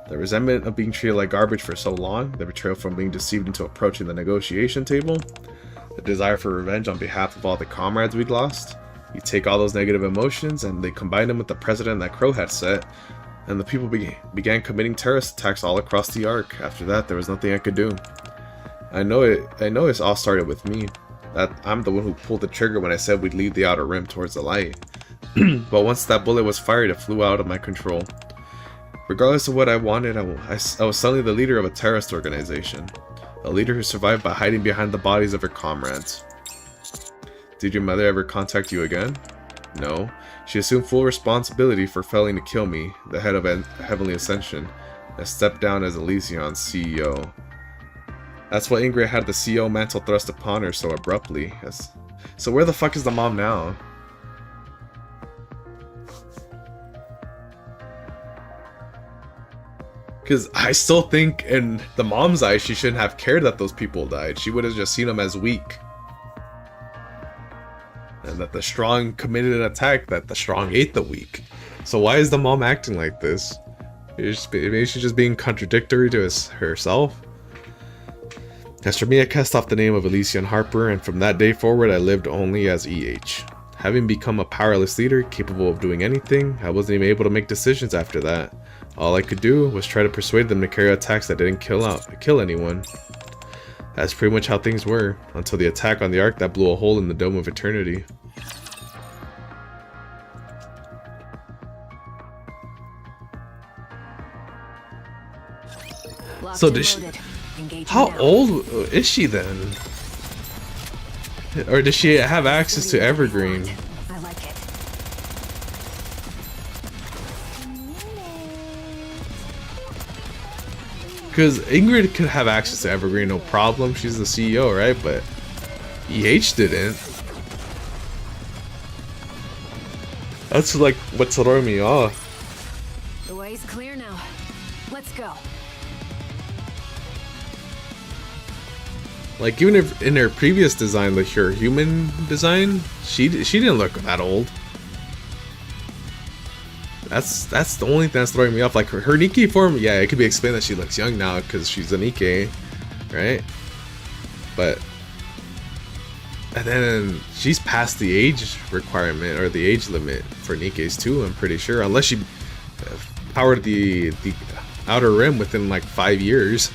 The resentment of being treated like garbage for so long, the betrayal from being deceived into approaching the negotiation table, the desire for revenge on behalf of all the comrades we'd lost. You take all those negative emotions and they combine them with the precedent that Crow had set, and the people began committing terrorist attacks all across the Ark. After that, there was nothing I could do. I know it all started with me. That I'm the one who pulled the trigger when I said we'd leave the Outer Rim towards the light. But once that bullet was fired, it flew out of my control. Regardless of what I wanted, I was suddenly the leader of a terrorist organization. A leader who survived by hiding behind the bodies of her comrades. Did your mother ever contact you again? No. She assumed full responsibility for failing to kill me, the head of Heavenly Ascension, and stepped down as Elysion's CEO. That's why Ingrid had the CEO mantle thrust upon her so abruptly. So where the fuck is the mom now? Because I still think in the mom's eyes she shouldn't have cared that those people died. She would have just seen them as weak. And that the strong committed an attack, that the strong ate the weak. So why is the mom acting like this? Maybe she's just being contradictory to herself? As for me, I cast off the name of Elysion Harper, and from that day forward I lived only as EH. Having become a powerless leader, capable of doing anything, I wasn't even able to make decisions after that. All I could do was try to persuade them to carry out attacks that didn't kill anyone. That's pretty much how things were, until the attack on the Ark that blew a hole in the Dome of Eternity. So did she... How old is she then? Or does she have access to Evergreen? I like it. Because Ingrid could have access to Evergreen, no problem. She's the CEO, right? But EH didn't. That's like what's throwing me off. The way's clear now. Let's go. Like even if in her previous design, like her human design, she didn't look that old. That's the only thing that's throwing me off. Like her NIKKE form, yeah, it could be explained that she looks young now because she's a NIKKE, right? But and then she's past the age requirement or the age limit for NIKKEs too. I'm pretty sure, unless she powered the Outer Rim within like 5 years.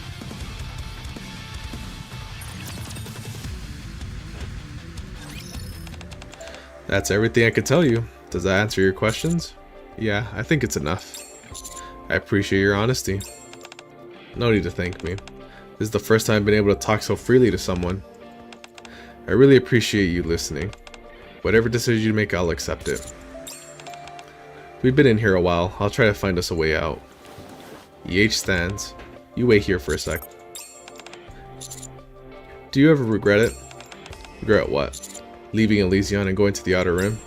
That's everything I could tell you. Does that answer your questions? Yeah, I think it's enough. I appreciate your honesty. No need to thank me. This is the first time I've been able to talk so freely to someone. I really appreciate you listening. Whatever decision you make, I'll accept it. We've been in here a while. I'll try to find us a way out. EH stands. You wait here for a sec. Do you ever regret it? Regret what? Leaving Elysion and going to the Outer Rim?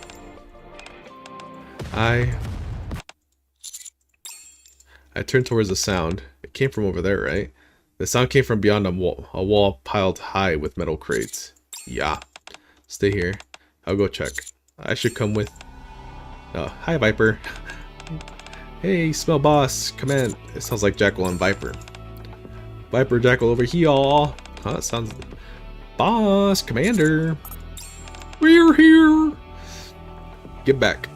I turned towards the sound. It came from over there, right? The sound came from beyond a wall piled high with metal crates. Yeah. Stay here. I'll go check. I should come with... Oh, hi Viper. Hey, smell boss. Command. It sounds like Jackal and Viper. Viper, Jackal over here. Huh, it sounds... Boss, Commander. We're here. Get back.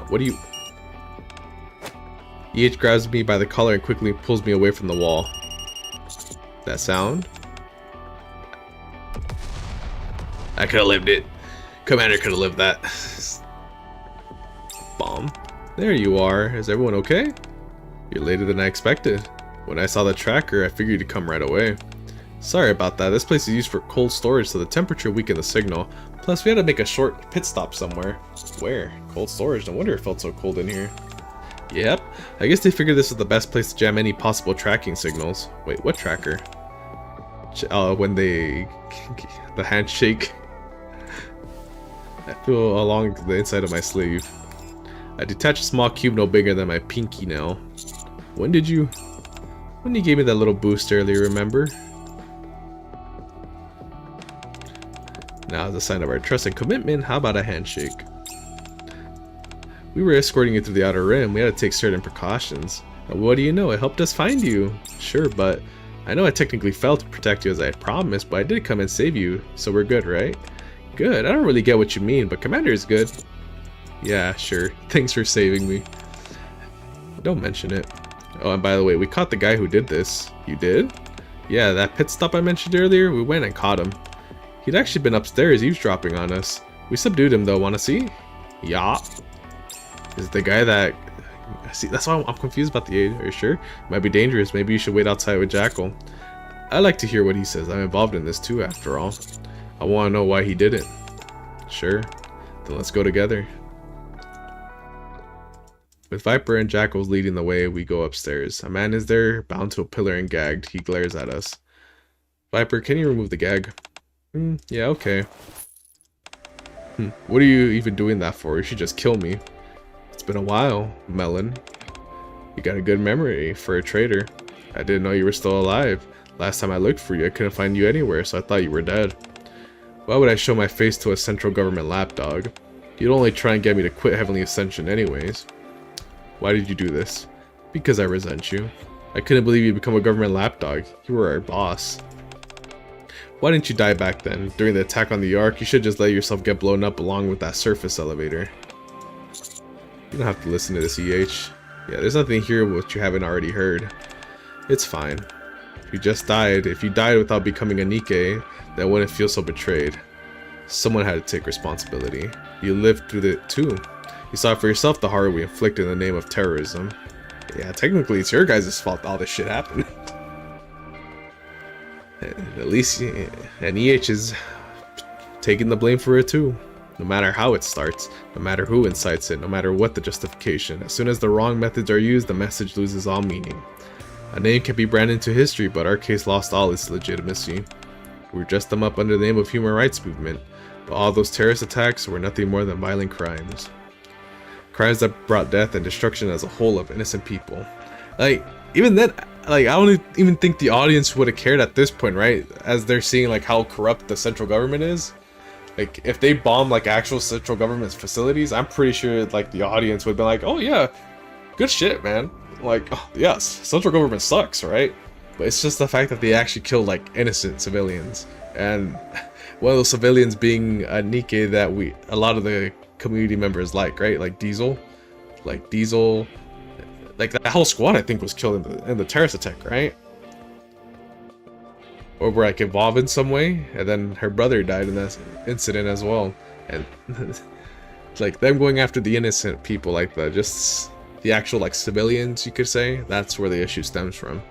What do you... EH grabs me by the collar and quickly pulls me away from the wall. That sound? I could have lived it. Commander could have lived that. Bomb. There you are. Is everyone okay? You're later than I expected. When I saw the tracker, I figured you'd come right away. Sorry about that. This place is used for cold storage, so the temperature weakened the signal. Plus, we had to make a short pit stop somewhere. Where? Cold storage. No wonder it felt so cold in here. Yep. I guess they figured this was the best place to jam any possible tracking signals. Wait, what tracker? When they... the handshake. I feel along the inside of my sleeve. I detached a small cube no bigger than my pinky nail. When you gave me that little boost earlier, remember? Now, as a sign of our trust and commitment, how about a handshake? We were escorting you through the outer rim. We had to take certain precautions. And what do you know? It helped us find you. Sure, but I know I technically failed to protect you as I had promised, but I did come and save you, so we're good, right? Good. I don't really get what you mean, but Commander is good. Yeah, sure. Thanks for saving me. Don't mention it. Oh, and by the way, we caught the guy who did this. You did? Yeah, that pit stop I mentioned earlier, we went and caught him. He'd actually been upstairs eavesdropping on us. We subdued him though, wanna see? Yeah. Is it the guy that... See, that's why I'm confused about the age. Are you sure? Might be dangerous. Maybe you should wait outside with Jackal. I like to hear what he says. I'm involved in this too, after all. I want to know why he did it. Sure. Then let's go together. With Viper and Jackals leading the way, we go upstairs. A man is there, bound to a pillar and gagged. He glares at us. Viper, can you remove the gag? Yeah, okay. What are you even doing that for? You should just kill me. It's been a while, Melon. You got a good memory for a traitor. I didn't know you were still alive. Last time I looked for you, I couldn't find you anywhere, so I thought you were dead. Why would I show my face to a central government lapdog? You'd only try and get me to quit Heavenly Ascension anyways. Why did you do this? Because I resent you. I couldn't believe you'd become a government lapdog. You were our boss. Why didn't you die back then? During the attack on the Ark, you should just let yourself get blown up along with that surface elevator. You don't have to listen to this, EH. Yeah, there's nothing here which you haven't already heard. It's fine. If you died without becoming a NIKKE, then I wouldn't feel so betrayed. Someone had to take responsibility. You lived through it too. You saw for yourself the horror we inflicted in the name of terrorism. Yeah, technically it's your guys' fault all this shit happened. At least NEH is taking the blame for it too. No matter how it starts, no matter who incites it, no matter what the justification, as soon as the wrong methods are used, the message loses all meaning. A name can be branded into history, but our case lost all its legitimacy. We dressed them up under the name of human rights movement, but all those terrorist attacks were nothing more than violent crimes. Crimes that brought death and destruction as a whole of innocent people. Like, even then, like, I don't even think the audience would have cared at this point, right? As they're seeing like how corrupt the central government is. Like, if they bomb like actual central government facilities, I'm pretty sure like the audience would be like, oh yeah, good shit, man. Like, oh, yes, central government sucks, right? But it's just the fact that they actually killed like innocent civilians, and one of those civilians being a NIKKE that a lot of the community members like, right? Like Diesel, like that whole squad I think was killed in the terrorist attack, right? Or were like involved in some way, and then her brother died in that incident as well. And like them going after the innocent people, like the actual like civilians, you could say, that's where the issue stems from.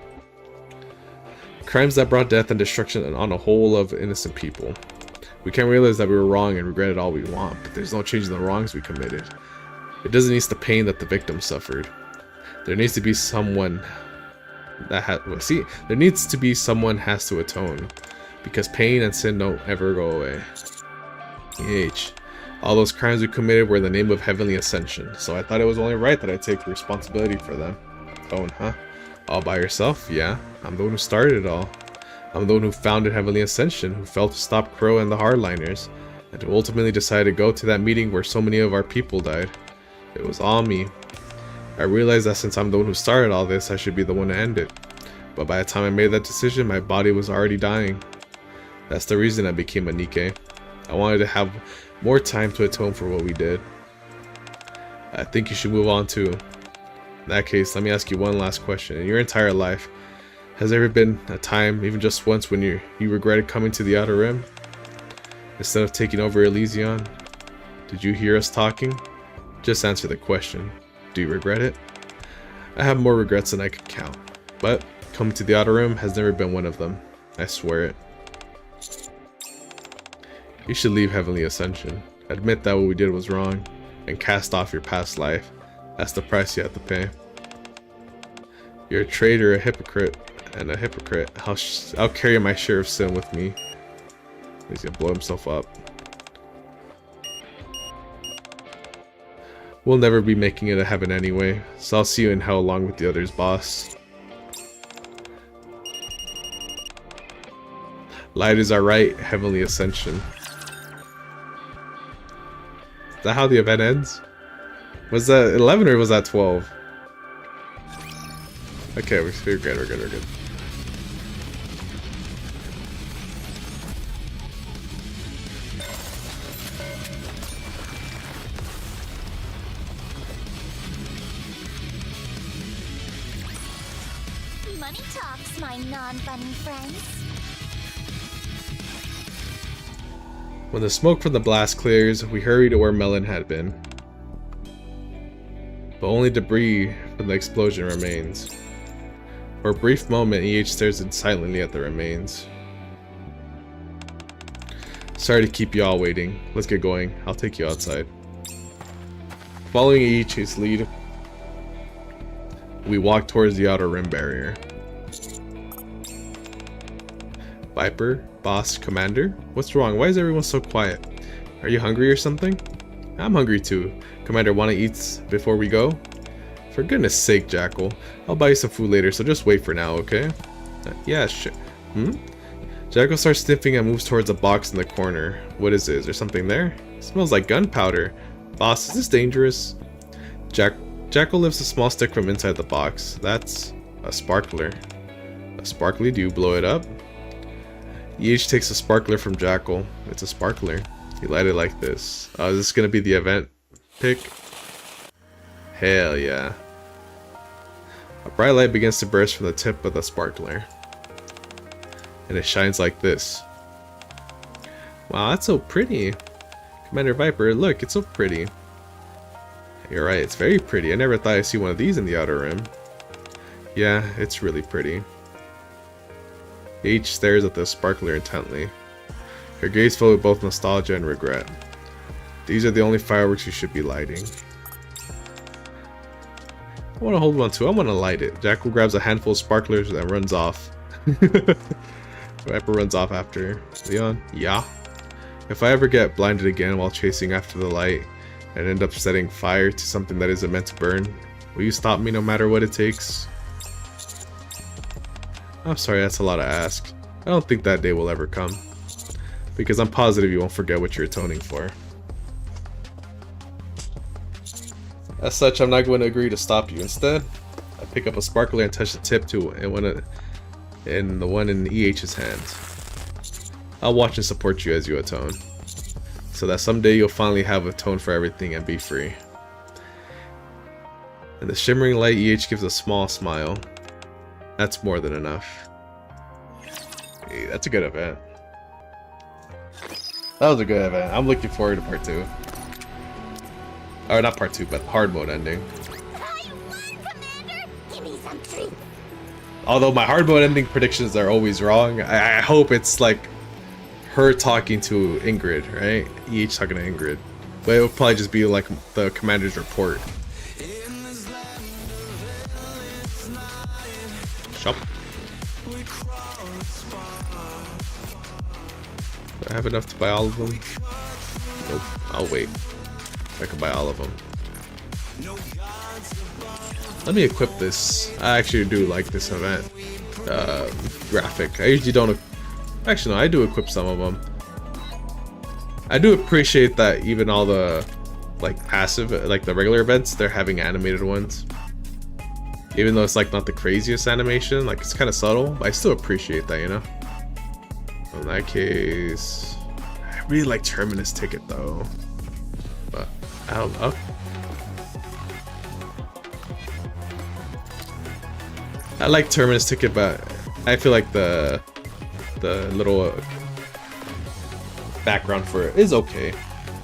Crimes that brought death and destruction on a whole of innocent people. We can realize that we were wrong and regret it all we want, but there's no changing the wrongs we committed. It doesn't ease the pain that the victim suffered. There needs to be someone that there needs to be someone has to atone, because pain and sin don't ever go away. All those crimes we committed were in the name of Heavenly Ascension, so I thought it was only right that I take responsibility for them. Atone, huh? All by yourself? Yeah, I'm the one who started it all. I'm the one who founded Heavenly Ascension, who failed to stop Crow and the Hardliners, and who ultimately decided to go to that meeting where so many of our people died. It was all me. I realized that since I'm the one who started all this, I should be the one to end it. But by the time I made that decision, my body was already dying. That's the reason I became a NIKKE. I wanted to have more time to atone for what we did. I think you should move on too. In that case, let me ask you one last question. In your entire life, has there ever been a time, even just once, when you regretted coming to the Outer Rim? Instead of taking over Elysion? Did you hear us talking? Just answer the question. Do you regret it? I have more regrets than I could count, but coming to the Outer Rim has never been one of them. I swear it. You should leave Heavenly Ascension. Admit that what we did was wrong, and cast off your past life. That's the price you have to pay. You're a traitor, a hypocrite, and a hypocrite. I'll carry my share of sin with me. He's gonna blow himself up. We'll never be making it to heaven anyway, so I'll see you in hell along with the others, boss. Light is our right, Heavenly Ascension. Is that how the event ends? Was that 11 or was that 12? Okay, we're good, we're good, we're good. Money talks, my non-bunny friends. When the smoke from the blast clears, we hurry to where Melon had been. But only debris from the explosion remains. For a brief moment, EH stares silently at the remains. Sorry to keep you all waiting. Let's get going. I'll take you outside. Following EH's lead, we walk towards the outer rim barrier. Viper, boss, commander? What's wrong? Why is everyone so quiet? Are you hungry or something? I'm hungry too. Commander, wanna eat before we go? For goodness sake, Jackal. I'll buy you some food later, so just wait for now, okay? Yeah, sure. Jackal starts sniffing and moves towards a box in the corner. What is it? Is there something there? It smells like gunpowder. Boss, is this dangerous? Jackal lifts a small stick from inside the box. That's a sparkler. A sparkly? Do you blow it up? EH takes a sparkler from Jackal. It's a sparkler. You light it like this. Is this gonna be the event pick? Hell yeah. A bright light begins to burst from the tip of the sparkler. And it shines like this. Wow, that's so pretty. Commander Viper, look, it's so pretty. You're right, it's very pretty. I never thought I'd see one of these in the Outer Rim. Yeah, it's really pretty. H stares at the sparkler intently. Her gaze filled with both nostalgia and regret. These are the only fireworks you should be lighting. I want to hold one too. I want to light it. Jackal grabs a handful of sparklers and runs off. Viper runs off after her. Leon? Yeah? If I ever get blinded again while chasing after the light and end up setting fire to something that isn't meant to burn, will you stop me no matter what it takes? I'm sorry, that's a lot to ask. I don't think that day will ever come. Because I'm positive you won't forget what you're atoning for. As such, I'm not going to agree to stop you. Instead, I pick up a sparkler and touch the tip to it and the one in EH's hands. I'll watch and support you as you atone. So that someday you'll finally have atoned for everything and be free. In the shimmering light, EH gives a small smile. That's more than enough. Hey, that's a good event. That was a good event. I'm looking forward to part 2. Or not part 2, but hard mode ending. I won, Commander! Give me some treats! Although my hard mode ending predictions are always wrong, I hope it's like her talking to Ingrid, right? EH talking to Ingrid. But it would probably just be like the commander's report. Shop. Do I have enough to buy all of them? Nope. I'll wait. I can buy all of them. Let me equip this. I actually do like this event graphic. I usually don't. Actually, no, I do equip some of them. I do appreciate that even all the like passive, like the regular events, they're having animated ones. Even though it's like not the craziest animation, like it's kind of subtle, but I still appreciate that, you know. In that case, I really like Terminus Ticket though, but I don't know. I like Terminus Ticket, but I feel like the little background for it is okay.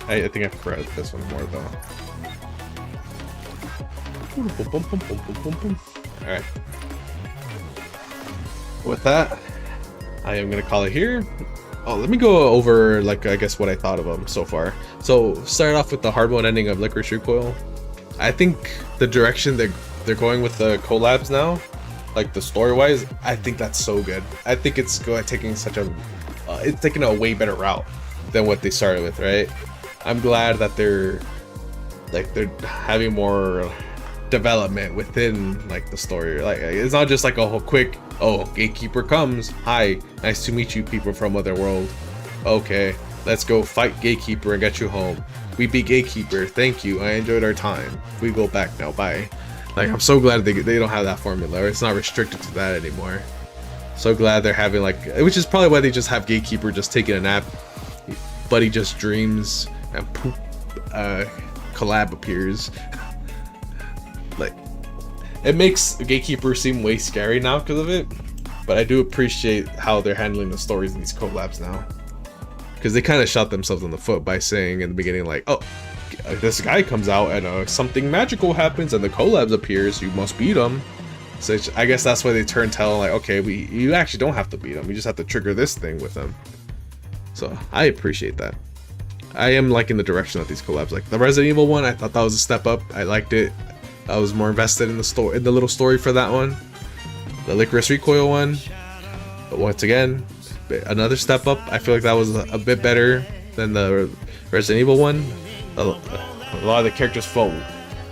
I think I prefer this one more though. Alright. With that, I am going to call it here. Oh, let me go over, like, I guess what I thought of them so far. So, started off with the hard mode ending of Lycoris Recoil. I think the direction they're going with the collabs now, like the story-wise, I think that's so good. I think it's taking it's taking a way better route than what they started with, right? I'm glad that they're having more development within like the story. Like, it's not just like a whole quick, oh, gatekeeper comes, hi, nice to meet you, people from other world. Okay, let's go fight gatekeeper and get you home. We beat gatekeeper, thank you, I enjoyed our time, we go back now, bye. Like, I'm so glad they don't have that formula, or it's not restricted to that anymore. So glad they're having, like, which is probably why they just have gatekeeper just taking a nap, Buddy just dreams, and poop collab appears. Like, it makes gatekeeper seem way scary now because of it, but I do appreciate how they're handling the stories in these collabs now, because they kind of shot themselves in the foot by saying in the beginning, like, oh, this guy comes out and something magical happens and the collabs appears, you must beat him. So I guess that's why they turn tell, like, okay, you actually don't have to beat him, you just have to trigger this thing with him. So I appreciate that. I am liking the direction of these collabs. Like the Resident Evil one, I thought that was a step up. I liked it. I was more invested in the story, in the little story for that one. The Lycoris Recoil one, but once again, another step up. I feel like that was a bit better than the Resident Evil one. A lot of the characters felt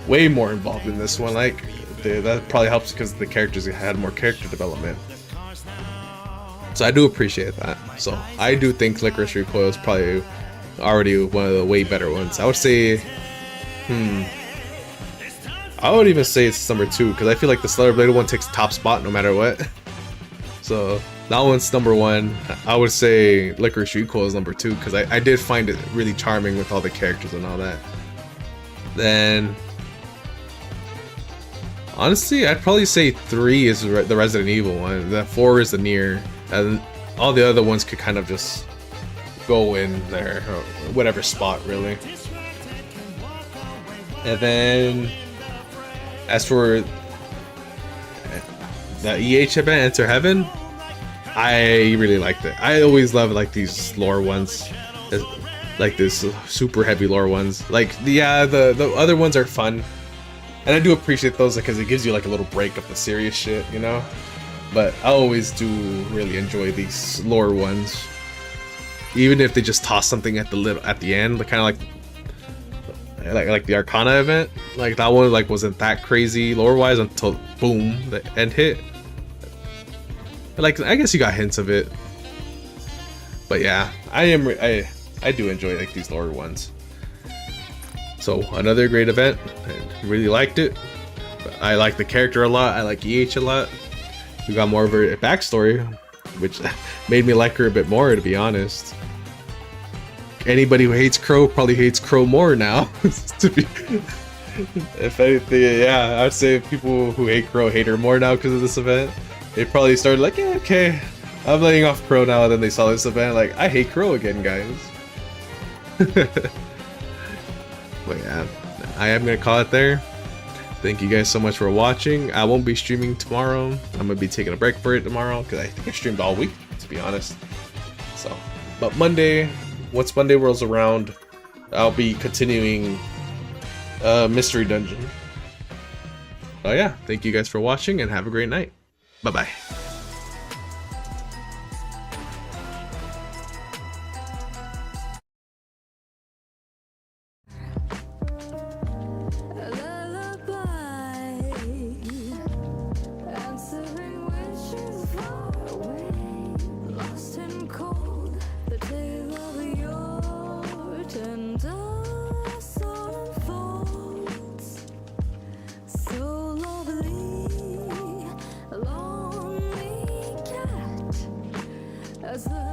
way more involved in this one. Like, that probably helps because the characters had more character development. So I do appreciate that. So I do think Lycoris Recoil is probably already one of the way better ones. I would say, I would even say it's number 2 because I feel like the Stellar Blade one takes top spot no matter what. So that one's number 1. I would say Lycoris Recoil is number 2 because I did find it really charming with all the characters and all that. Then, honestly, I'd probably say 3 is the Resident Evil one. The 4 is the Nier, and all the other ones could kind of just go in there, or whatever spot really. And then, as for the EH event, Enter Heaven, I really liked it. I always love like these lore ones, like this super heavy lore ones. Like, yeah, the other ones are fun, and I do appreciate those because it gives you like a little break of the serious shit, you know. But I always do really enjoy these lore ones, even if they just toss something at the end, kind of like the Arcana event. Like that one like wasn't that crazy lore wise until boom, the end hit. Like, I guess you got hints of it, but yeah, I do enjoy like these lore ones. So another great event. I really liked it. I like the character a lot. I like EH a lot. We got more of her backstory, which made me like her a bit more, to be honest. Anybody who hates Crow probably hates Crow more now. If anything, yeah, I'd say people who hate Crow hate her more now because of this event. They probably started like, yeah, okay, I'm laying off Crow now, and then they saw this event, like, I hate Crow again, guys. But yeah, I am gonna call it there. Thank you guys so much for watching. I won't be streaming tomorrow. I'm gonna be taking a break for it tomorrow because I think I streamed all week, to be honest. So, but Monday, once Monday rolls around, I'll be continuing Mystery Dungeon. Oh yeah, thank you guys for watching and have a great night. Bye bye. As the